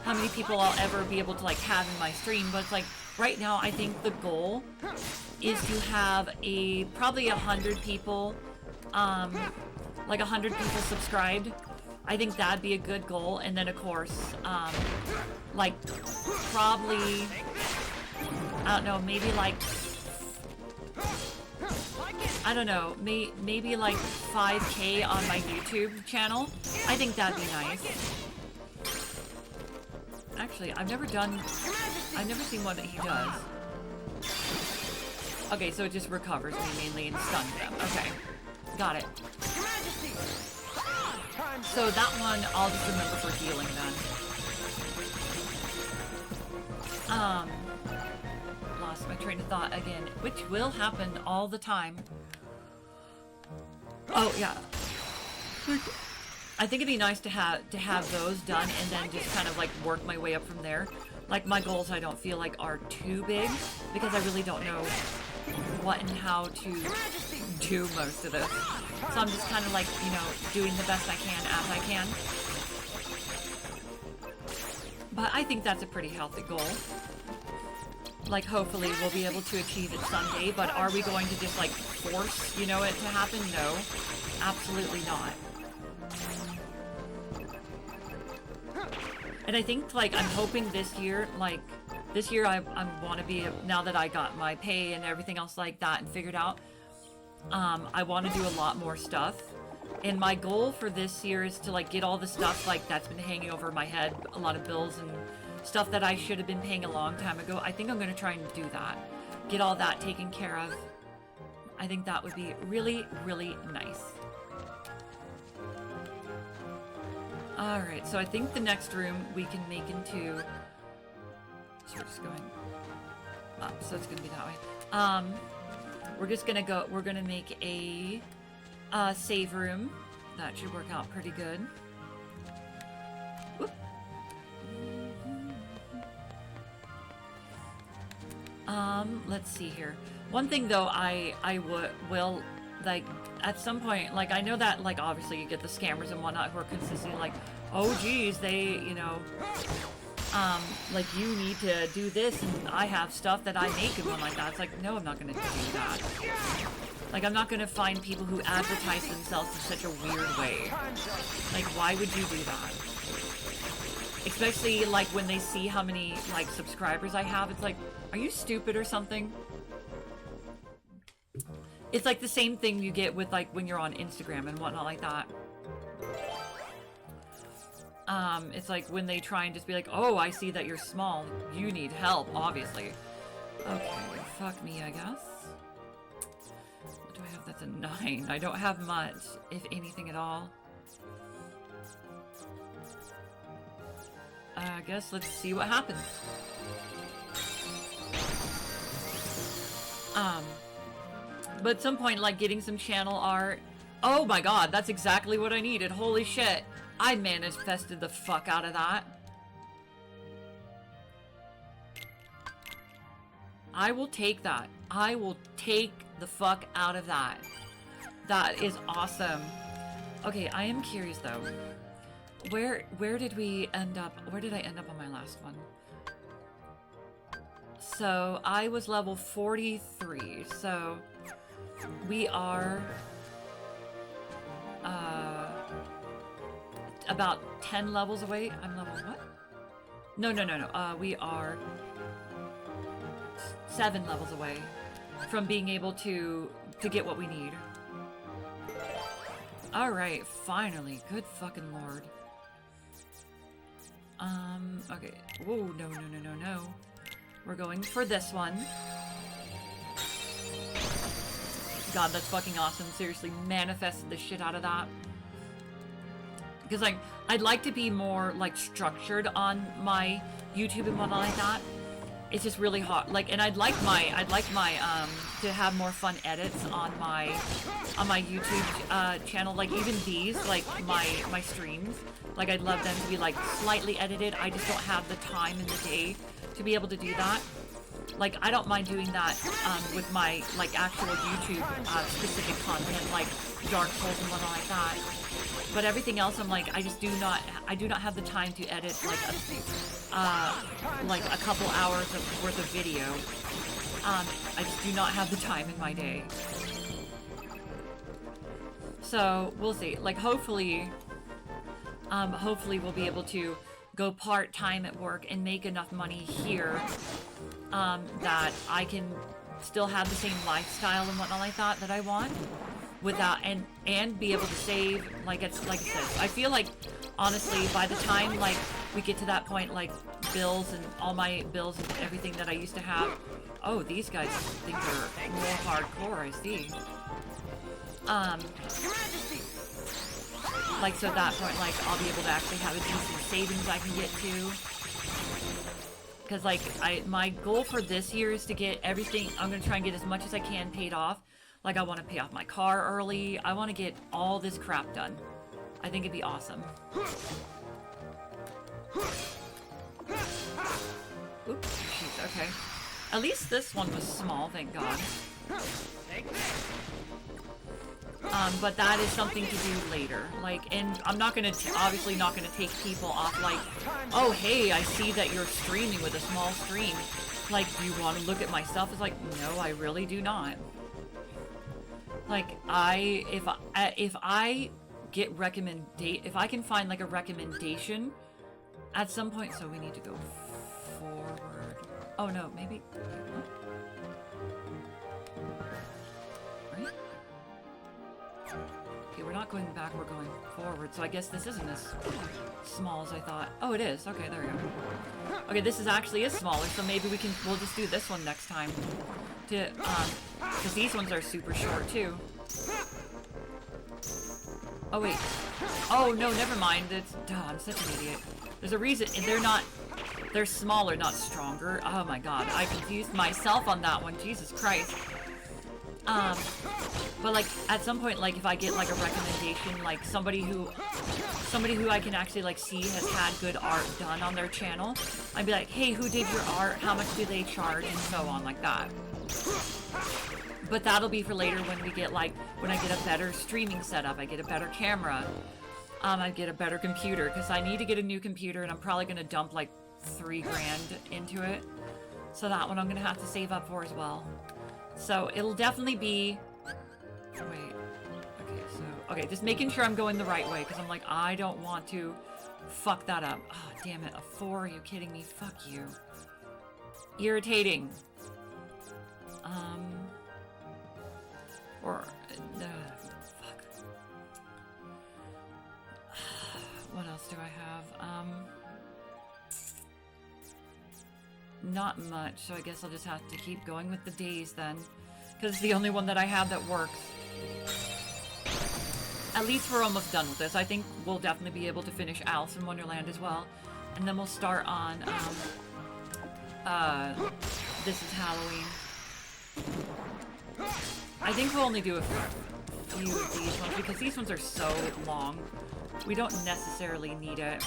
How many people I'll ever be able to like have in my stream, but it's like right now I think the goal is to have probably 100 people, like 100 people subscribed. I think that'd be a good goal, and then of course, like probably, I don't know, maybe like, I don't know, maybe like 5K on my YouTube channel. I think that'd be nice. Actually, I've never seen one that he does. Okay, so it just recovers me mainly and stuns them. Okay, got it. So that one, I'll just remember for healing then. Lost my train of thought again, which will happen all the time. Oh, yeah. I think it'd be nice to have those done and then just kind of like work my way up from there. Like my goals I don't feel like are too big because I really don't know what and how to do most of this. So I'm just kind of like, you know, doing the best I can as I can. But I think that's a pretty healthy goal. Like hopefully we'll be able to achieve it someday, but are we going to just like force, you know, it to happen? No, absolutely not. And I think, like, I'm hoping this year, I want to be, now that I got my pay and everything else like that and figured out, I want to do a lot more stuff. And my goal for this year is to, like, get all the stuff, like, that's been hanging over my head, a lot of bills and stuff that I should have been paying a long time ago. I think I'm going to try and do that. Get all that taken care of. I think that would be really, really nice. Alright, so I think the next room we can make into... So we're just going up, so it's gonna be that way. We're just gonna go... We're gonna make a save room. That should work out pretty good. Whoop. Let's see here. One thing though, I will... Like, at some point, like, I know that, like, obviously you get the scammers and whatnot who are consistently like, oh, geez, they, you know, like, you need to do this, and I have stuff that I make and one like that. It's like, no, I'm not gonna do that. Like, I'm not gonna find people who advertise themselves in such a weird way. Like, why would you do that? Especially, like, when they see how many, like, subscribers I have, it's like, are you stupid or something? It's like the same thing you get with, like, when you're on Instagram and whatnot like that. It's like when they try and just be like, oh, I see that you're small. You need help, obviously. Okay, fuck me, I guess. What do I have? That's a 9. I don't have much, if anything at all. I guess let's see what happens. But at some point, like, getting some channel art... Oh my god, that's exactly what I needed. Holy shit. I manifested the fuck out of that. I will take that. I will take the fuck out of that. That is awesome. Okay, I am curious, though. Where did we end up? Where did I end up on my last one? So, I was level 43, so... We are about 10 levels away. I'm level what? No. We are 7 levels away from being able to get what we need. Alright, finally. Good fucking lord. Okay. Whoa, no. We're going for this one. God, that's fucking awesome. Seriously, manifested the shit out of that. Because, like, I'd like to be more, like, structured on my YouTube and whatnot like that. it's just really hard. Like, and I'd like my to have more fun edits on my YouTube channel. Like even these, like my streams. Like I'd love them to be like slightly edited. I just don't have the time in the day to be able to do that. Like I don't mind doing that with my like actual YouTube specific content, like Dark Souls and whatnot like that. But everything else, I'm like, I do not have the time to edit like a couple hours worth of video. I just do not have the time in my day. So we'll see. Like hopefully we'll be able to go part-time at work and make enough money here that I can still have the same lifestyle and whatnot like that I want. Without and be able to save, like I said, I feel like honestly by the time like we get to that point, like bills and all my bills and everything that I used to have, oh, these guys think they're more hardcore, I see. Like so at that point, like I'll be able to actually have a decent savings I can get to. Because like my goal for this year is to get everything, I'm gonna try and get as much as I can paid off. Like, I want to pay off my car early. I want to get all this crap done. I think it'd be awesome. Oops, jeez, okay. At least this one was small, thank God. But that is something to do later. Like, and I'm not gonna, obviously not gonna take people off like, oh, hey, I see that you're streaming with a small stream. Like, do you want to look at my stuff? It's like, no, I really do not. Like, if I get if I can find like a recommendation at some point, so we need to go forward. Oh no, maybe. Right? Okay, we're not going back, we're going forward. So I guess this isn't as small as I thought. Oh, it is. Okay, there we go. Okay, this is actually is smaller, so maybe we'll just do this one next time. To, because these ones are super short too. Oh wait. Oh no, never mind. I'm such an idiot. There's a reason, they're smaller, not stronger. Oh my god, I confused myself on that one, Jesus Christ. But like, at some point, like, if I get like a recommendation, like somebody who I can actually like see has had good art done on their channel, I'd be like, hey, who did your art? How much do they charge? And so on, like that. But that'll be for later when we get like, when I get a better streaming setup, I get a better camera, I get a better computer, because I need to get a new computer and I'm probably going to dump like $3 grand into it. So that one I'm going to have to save up for as well. So it'll definitely be, wait, okay, just making sure I'm going the right way, because I'm like, I don't want to fuck that up. Oh, damn it, a 4, are you kidding me? Fuck you. Irritating. Fuck. What else do I have? Not much, so I guess I'll just have to keep going with the days then. Because it's the only one that I have that works. At least we're almost done with this. I think we'll definitely be able to finish Alice in Wonderland as well. And then we'll start on, This is Halloween. I think we'll only do a few of these ones, because these ones are so long. We don't necessarily need it.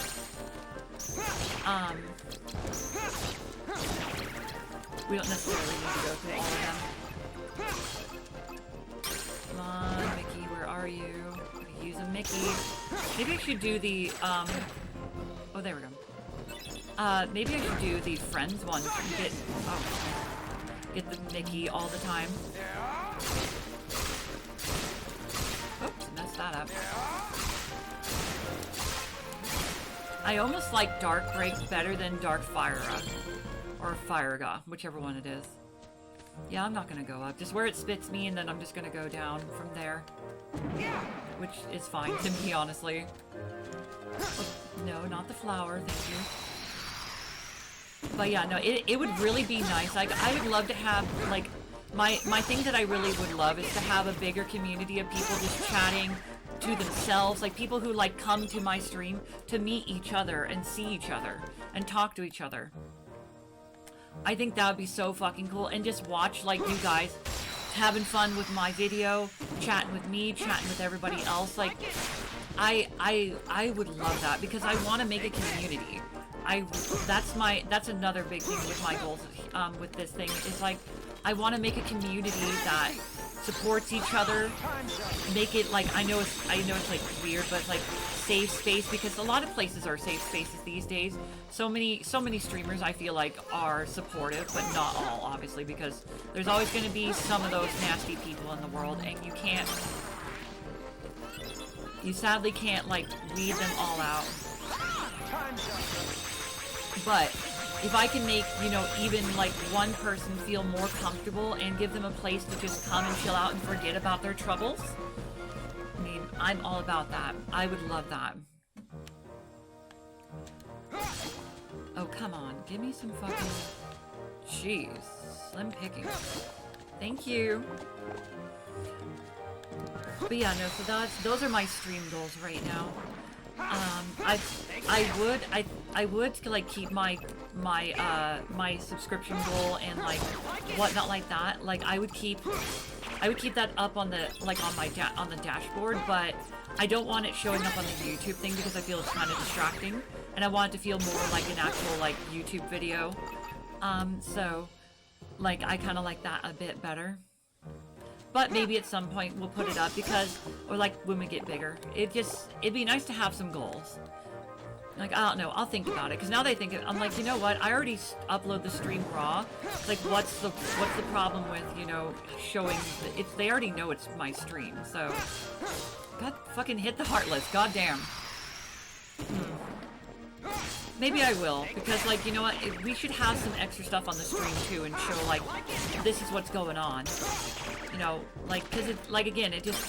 We don't necessarily need to go through all of them. Come on, Mickey, where are you? I could use a Mickey. Maybe I should do the, oh, there we go. Maybe I should do the Friends one. Get the Mickey all the time. Oops, messed that up. I almost like Dark Break better than Dark Fira. Or Firaga, whichever one it is. Yeah, I'm not gonna go up. Just where it spits me, and then I'm just gonna go down from there. Which is fine to me, honestly. Oh, no, not the flower, thank you. But yeah, no, it would really be nice. Like, I would love to have, like, my thing that I really would love is to have a bigger community of people just chatting to themselves. Like, people who, like, come to my stream to meet each other and see each other and talk to each other. I think that would be so fucking cool. And just watch, like, you guys having fun with my video, chatting with me, chatting with everybody else. Like, I would love that because I want to make a community. That's another big thing with my goals with this thing is like I want to make a community that supports each other. Make it like I know it's like weird, but it's like safe space because a lot of places are safe spaces these days. So many streamers I feel like are supportive, but not all, obviously, because there's always going to be some of those nasty people in the world, and you sadly can't like weed them all out. But if I can make, you know, even like one person feel more comfortable and give them a place to just come and chill out and forget about their troubles, I mean, I'm all about that. I would love that. Oh, come on. Give me some fucking... Jeez. Slim pickings. Thank you. But yeah, no, so those are my stream goals right now. I would like keep my subscription goal and like whatnot like that. Like I would keep that up on the on the dashboard, but I don't want it showing up on the YouTube thing because I feel it's kind of distracting, and I want it to feel more like an actual like YouTube video. So like I kind of like that a bit better. But maybe at some point we'll put it up because, or like when we get bigger, it'd be nice to have some goals. Like, I don't know, I'll think about it. Because now that I think it, I'm like, you know what, I already upload the stream raw. Like, what's the problem with, you know, showing, they already know it's my stream, so. God, fucking hit the heartless, goddamn. Maybe I will, because like, you know what, we should have some extra stuff on the stream too and show like, this is what's going on. You know, like, cause it, like again, it just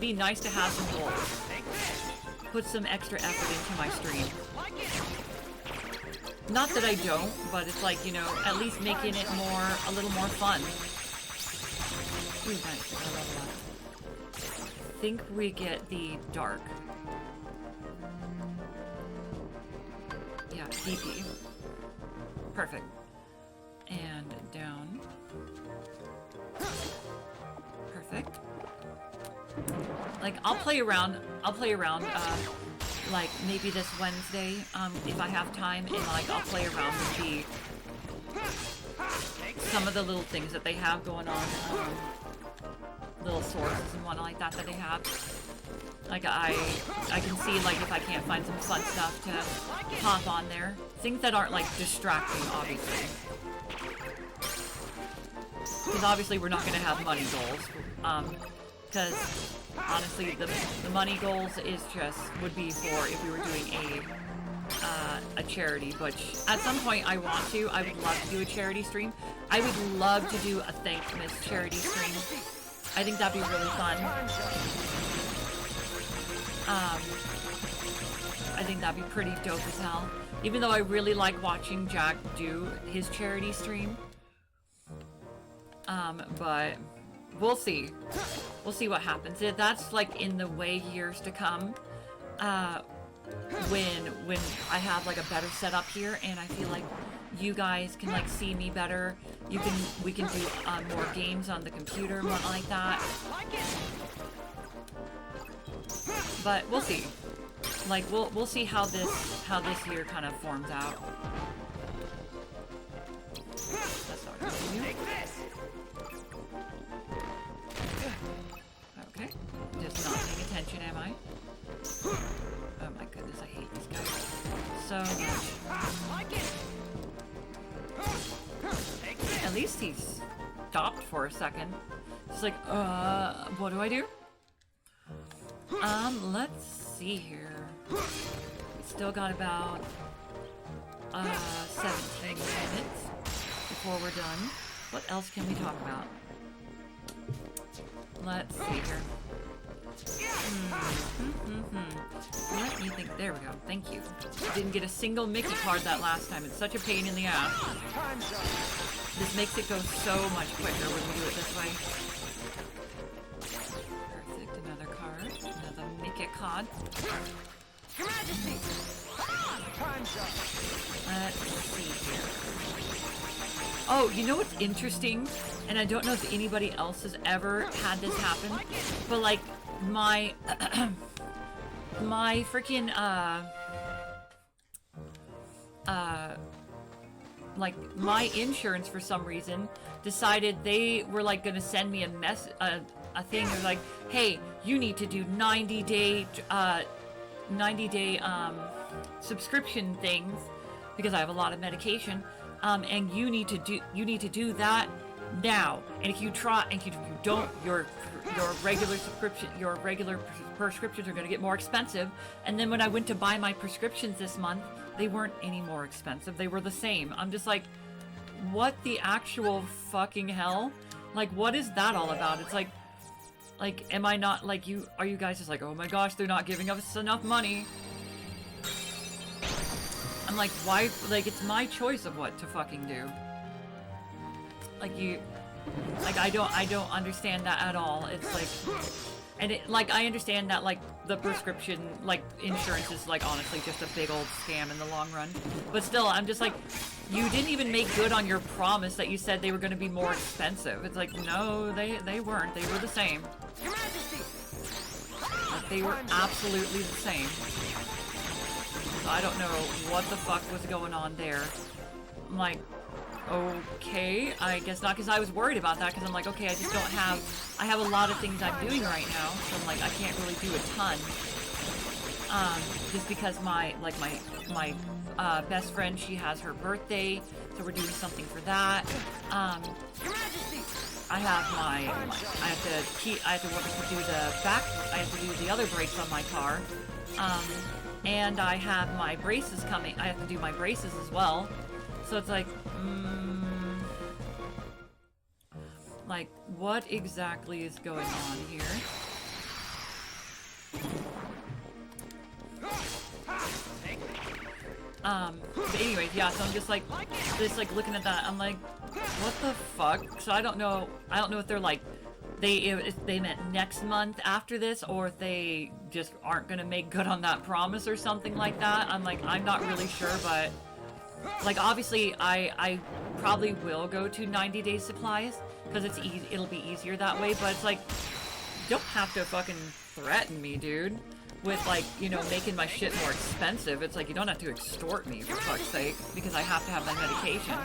be nice to have some goals. Put some extra effort into my stream. Not that I don't, but it's like, you know, at least making it a little more fun. Ooh, nice, I love that. I think we get the dark. Yeah, DP. Perfect. And down. Perfect. Like, I'll play around, like, maybe this Wednesday, if I have time, and, like, I'll play around with some of the little things that they have going on, little sources and whatnot like that they have. Like, I can see, like, if I can't find some fun stuff to pop on there. Things that aren't, like, distracting, obviously. Because obviously we're not going to have money goals. Because, honestly, the money goals would be for if we were doing a charity, which at some point I would love to do a charity stream. I would love to do a Thankmas charity stream. I think that'd be really fun. I think that'd be pretty dope as hell. Even though I really like watching Jack do his charity stream. But we'll see. We'll see what happens. That's like in the way years to come. When I have like a better setup here and I feel like you guys can like see me better. We can do more games on the computer and whatnot like that. But we'll see. Like we'll see how this year kind of forms out. That's not gonna continue. Okay. Just not paying attention, am I? Oh my goodness, I hate these guys so much. At least he stopped for a second. Just like, what do I do? Let's see here. We still got about 17 minutes before we're done. What else can we talk about? Let's see here. Let me think. There we go. Thank you. Didn't get a single Mickey card that last time. It's such a pain in the ass. This makes it go so much quicker when we do it this way. Perfect. Another card. Another Mickey card. Let's see here. Oh, you know what's interesting? And I don't know if anybody else has ever had this happen, but like my my freaking like my insurance for some reason decided they were like gonna send me a thing. They're like, hey, you need to do 90-day subscription things because I have a lot of medication, and you need to do that now. And if you try, and if you don't, your regular prescriptions are going to get more expensive. And then when I went to buy my prescriptions this month, they weren't any more expensive. They were the same. I'm just like, what the actual fucking hell? Like, what is that all about? It's like, am I not, like, are you guys just like, oh my gosh, they're not giving us enough money? I'm like, why, like, it's my choice of what to fucking do. Like, I don't understand that at all. It's like, and it, like, I understand that, like, the prescription, like, insurance is, like, honestly just a big old scam in the long run. But still, I'm just like, you didn't even make good on your promise that you said they were going to be more expensive. It's like, no, they weren't. They were the same. Like, they were absolutely the same. So I don't know what the fuck was going on there. I'm like, okay, I guess not, because I was worried about that, because I'm like, okay, I have a lot of things I'm doing right now, so I'm like, I can't really do a ton. Just because my best friend, she has her birthday, so we're doing something for that. I have I have to do the other brakes on my car. And I have my braces coming. I have to do my braces as well. So it's like, like, what exactly is going on here? But anyways, yeah, so I'm just like looking at that, I'm like, what the fuck? So I don't know if they're like, if they meant next month after this, or if they just aren't gonna make good on that promise or something like that. I'm like, I'm not really sure, but like, obviously I probably will go to 90-day supplies because it's easy, it'll be easier that way, but it's like, you don't have to fucking threaten me, dude, with, like, you know, making my shit more expensive. It's like, you don't have to extort me, for fuck's sake, because I have to have my medication.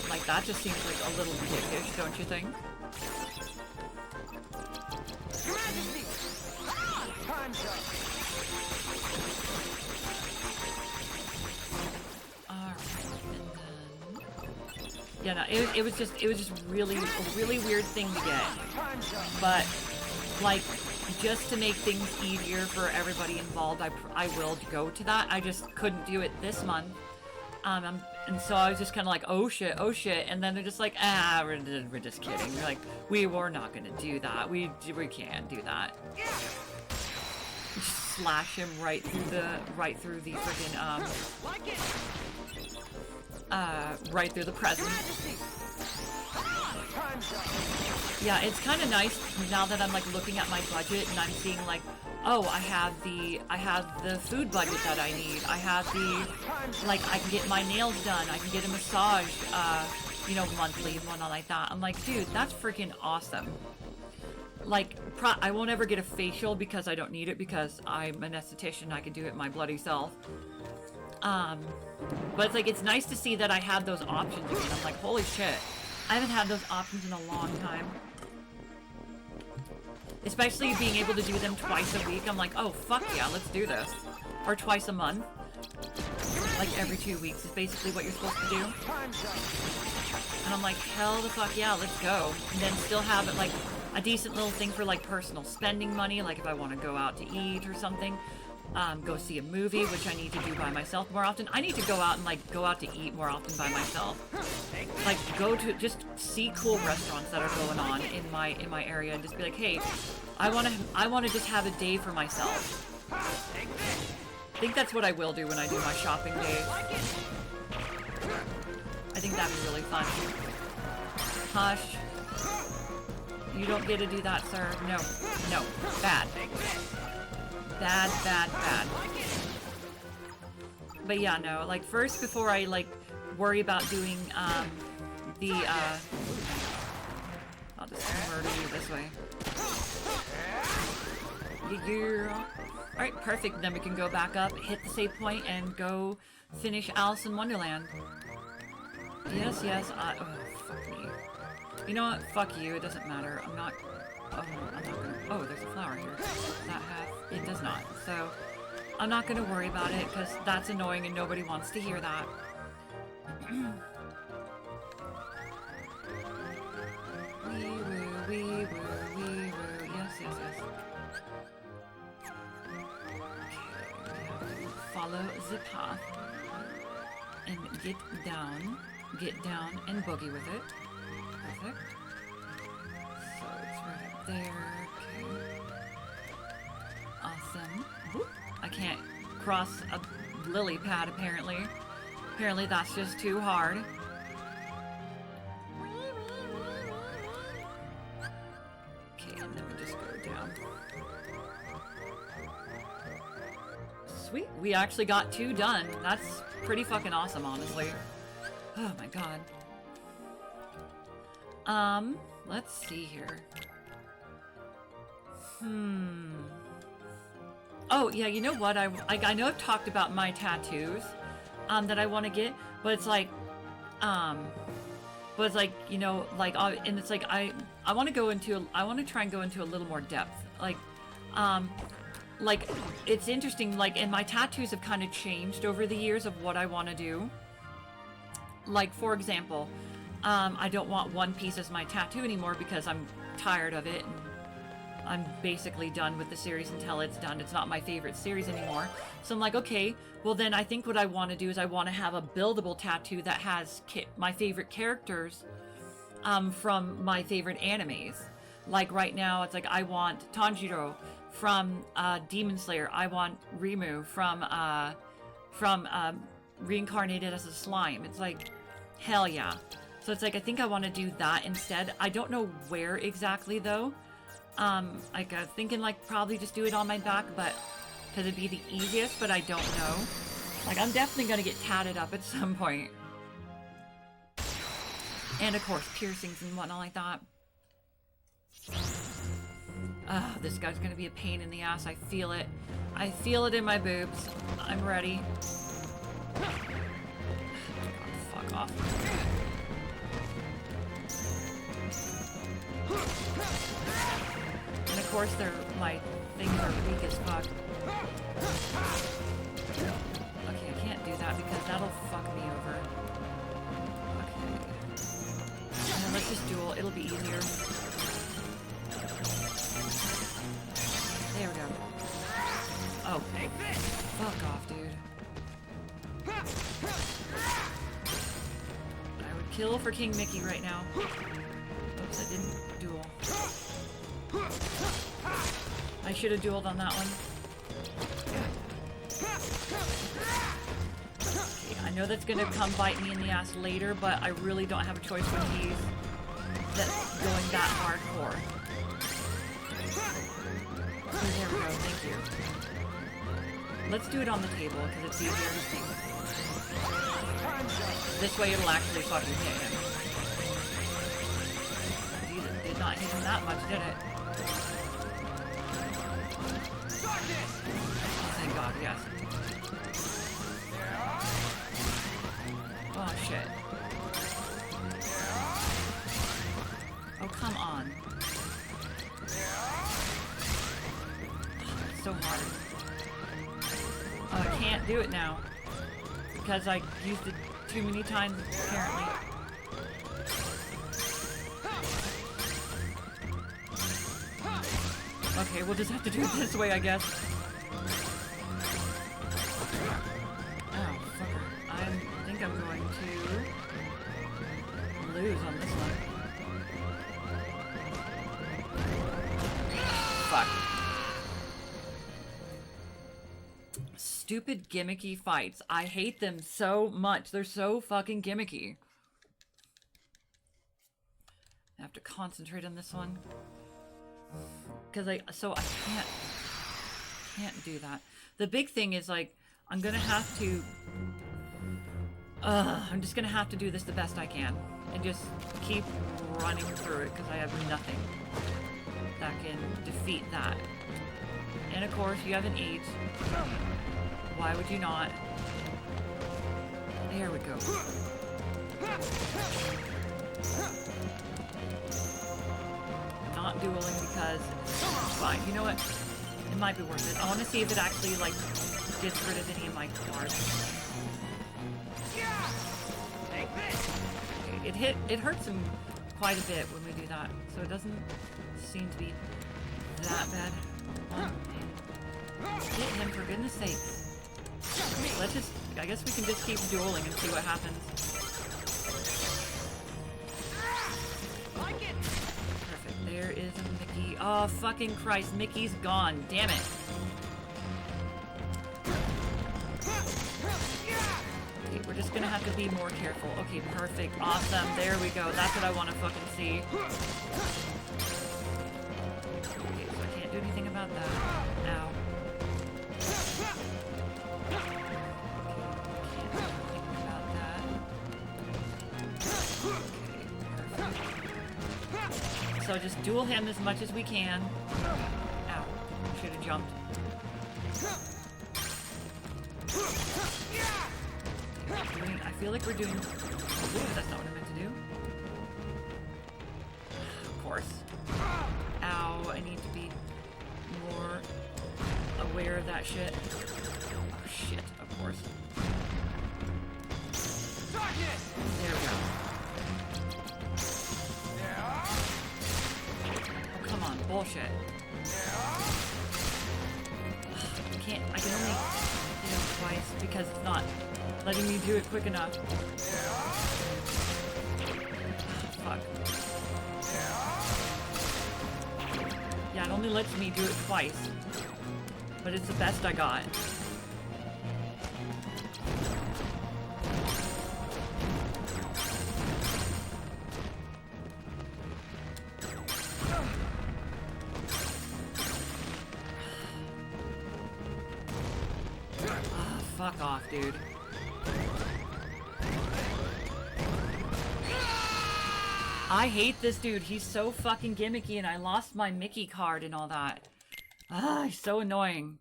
Like, that just seems like a little dickish, don't you think? Yeah, no, it was just really a really weird thing to get. But, like, just to make things easier for everybody involved, I will go to that. I just couldn't do it this month. And so I was just kind of like, oh shit, and then they're just like, we're just kidding. They're like, we're not gonna do that. We can't do that. Just slash him right through the freaking right through the present. Yeah, it's kind of nice now that I'm like looking at my budget and I'm seeing like, oh, I have the food budget that I need. I have the, like, I can get my nails done. I can get a massage, you know, monthly and whatnot like that. I'm like, dude, that's freaking awesome. Like, I won't ever get a facial because I don't need it because I'm an esthetician. I can do it my bloody self. But it's like, it's nice to see that I have those options again. I'm like, holy shit. I haven't had those options in a long time. Especially being able to do them twice a week. I'm like, oh, fuck yeah, let's do this. Or twice a month. Like every 2 weeks is basically what you're supposed to do. And I'm like, hell the fuck yeah, let's go. And then still have it like a decent little thing for like personal spending money. Like if I want to go out to eat or something. Go see a movie, which I need to do by myself more often. I need to go out and like go out to eat more often by myself. Like go to just see cool restaurants that are going on in my area and just be like, hey, I want to just have a day for myself. I think that's what I will do when I do my shopping day. I think that'd be really fun. Hush. You don't get to do that, sir. No. Bad. Bad. But yeah, no, like first before I like worry about doing I'll just murder you this way. Yeah. Alright, perfect. Then we can go back up, hit the save point, and go finish Alice in Wonderland. Yes, yes, oh, fuck me. You know what? Fuck you. It doesn't matter. I'm not gonna... Oh, there's a flower here. Does that have... It does not. So, I'm not gonna worry about it, because that's annoying and nobody wants to hear that. Wee woo, wee woo, wee woo. Yes, yes, yes. Okay, we have to follow the path. And get down and boogie with it. Perfect. So it's right there. Okay. Awesome. Whoop. I can't cross a lily pad apparently. Apparently that's just too hard. Okay, and then we just go down. Sweet. We actually got 2 done. That's pretty fucking awesome, honestly. Oh my god. Let's see here. Oh, yeah, you know what? I know I've talked about my tattoos, that I want to get, but it's like, you know, like, and it's like, I want to try and go into a little more depth. Like, it's interesting, like, and my tattoos have kind of changed over the years of what I want to do. Like, for example, I don't want One Piece as my tattoo anymore because I'm tired of it, and I'm basically done with the series until it's done. It's not my favorite series anymore. So I'm like, okay, well then I think what I want to do is I want to have a buildable tattoo that has my favorite characters from my favorite animes. Like right now, it's like I want Tanjiro from Demon Slayer. I want Rimu from Reincarnated as a Slime. It's like, hell yeah. So it's like, I think I want to do that instead. I don't know where exactly though. Like I was thinking like probably just do it on my back, but because it'd be the easiest, but I don't know. Like I'm definitely gonna get tatted up at some point. And of course piercings and whatnot like that. This guy's gonna be a pain in the ass. I feel it. I feel it in my boobs. I'm ready. God, fuck off. And of course, my things are weak as fuck. Okay, I can't do that because that'll fuck me over. Okay. And then let's just duel. It'll be easier. There we go. Oh, fuck off, dude. I would kill for King Mickey right now. Oops, I didn't duel. I should have dueled on that one. Okay, I know that's gonna come bite me in the ass later, but I really don't have a choice when he's going that hardcore. Oh, there we go, thank you. Let's do it on the table, because it's easier to see. This way it'll actually fucking hit him. Jesus, did not hit him that much, did it? Oh, thank God, yes. Oh, shit. Oh, come on. Oh, it's so hard. Oh, I can't do it now. Because I used it too many times, apparently. Okay, we'll just have to do it this way, I guess. Oh, fucker. I think I'm going to lose on this one. Fuck. Stupid gimmicky fights. I hate them so much. They're so fucking gimmicky. I have to concentrate on this one. Because I can't do that. The big thing is like, I'm gonna have to, I'm just gonna have to do this the best I can. And just keep running through it, because I have nothing that can defeat that. And of course, you have an 8. Why would you not? There we go. Not dueling because it's fine. You know what? It might be worth it. I want to see if it actually, like, gets rid of any of my cards. Okay, it hurts him quite a bit when we do that, so it doesn't seem to be that bad. Hit him, for goodness sakes. Let's just, I guess we can just keep dueling and see what happens. Perfect, there is a Mickey. Oh, fucking Christ, Mickey's gone, damn it. Okay, we're just gonna have to be more careful. Okay, perfect, awesome, there we go. That's what I want to fucking see. Okay, so I can't do anything about that. Ow. So just duel him as much as we can. Ow. Should have jumped. I feel like we're doing... Ooh, that's not what I meant to do. Of course. Ow, I need to be more aware of that shit. Oh shit, of course. There we go. Come on, bullshit. I can't, I can only hit him twice because it's not letting me do it quick enough. Fuck. Yeah, it only lets me do it twice. But it's the best I got. Fuck off, dude. I hate this dude. He's so fucking gimmicky, and I lost my Mickey card and all that. Ah, he's so annoying.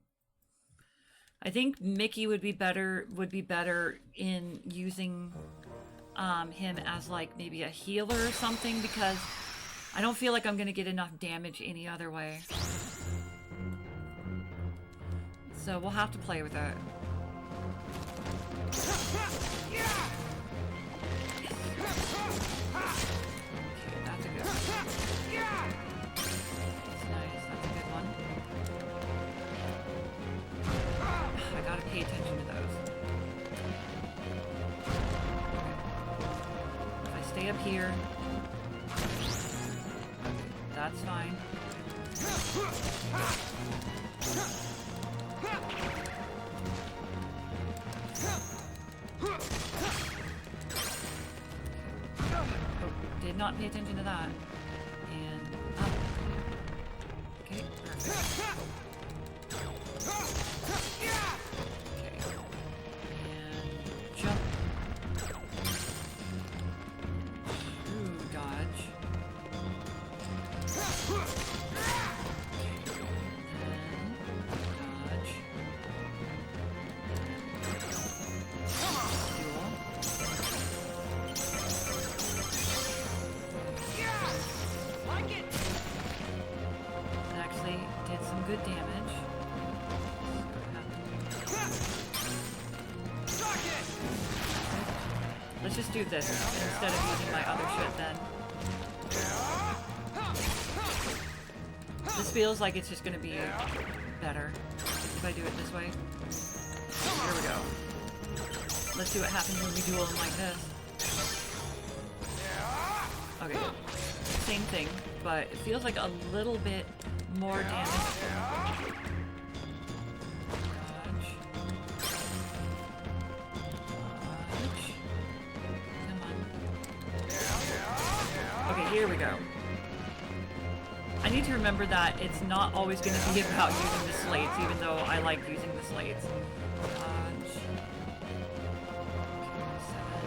I think Mickey would be better in using him as like maybe a healer or something, because I don't feel like I'm gonna get enough damage any other way. So we'll have to play with it. Okay, that's a good one. That's nice, that's a good one. I gotta pay attention to those. Okay. If I stay up here, okay, that's fine. Oh, did not pay attention to that. And up. Okay, perfect. Okay. And jump. Ooh, dodge. Good damage. Let's just do this instead of using my other shit then. This feels like it's just gonna be better if I do it this way. Here we go. Let's see what happens when we duel them like this. Okay. Same thing, but it feels like a little bit more damage. Dodge. Dodge. Come on. Okay, here we go. I need to remember that it's not always going to be about using the slates, even though I like using the slates. Dodge. Okay, 7.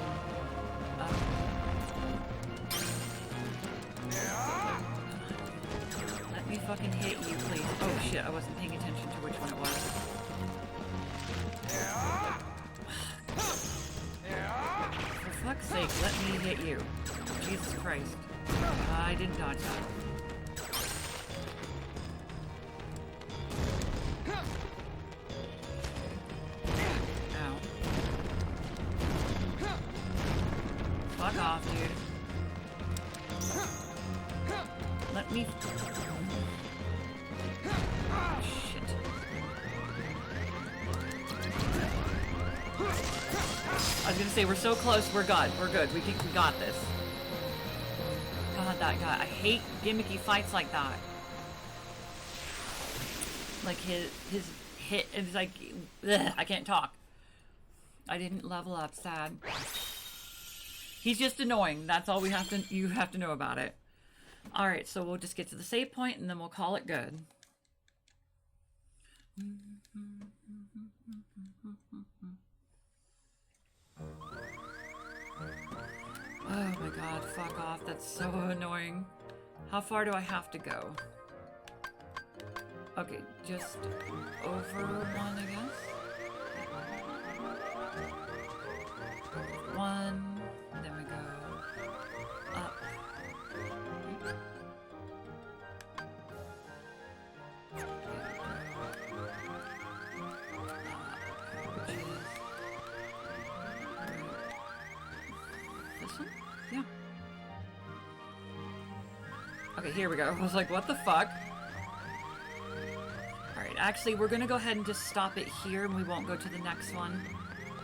me fucking hit you, please. Oh shit, I wasn't paying attention to which one it was. For fuck's sake, let me hit you. Jesus Christ. I didn't dodge that. Ow. Fuck off, dude. Let me... Shit. I was gonna say, we're so close, we're good. We're good. We got this. God, that guy. I hate gimmicky fights like that. Like his hit, it's like, ugh, I can't talk. I didn't level up, sad. He's just annoying. That's all you have to know about it. Alright, so we'll just get to the save point and then we'll call it good. Oh my god, fuck off. That's so annoying. How far do I have to go? Okay, just over one, I guess. One, then we go up. Which is this one? Yeah. Okay, here we go. I was like, what the fuck? Alright, actually, we're gonna go ahead and just stop it here and we won't go to the next one.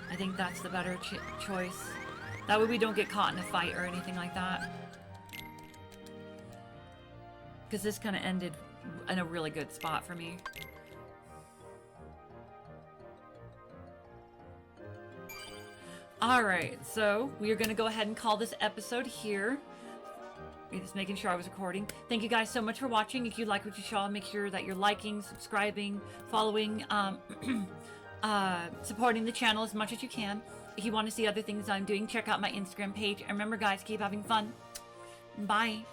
I think that's the better choice. That way we don't get caught in a fight or anything like that. Because this kind of ended in a really good spot for me. Alright, so we are going to go ahead and call this episode here. Just making sure I was recording. Thank you guys so much for watching. If you like what you saw, make sure that you're liking, subscribing, following, supporting the channel as much as you can. If you want to see other things I'm doing, check out my Instagram page. And remember guys, keep having fun. Bye.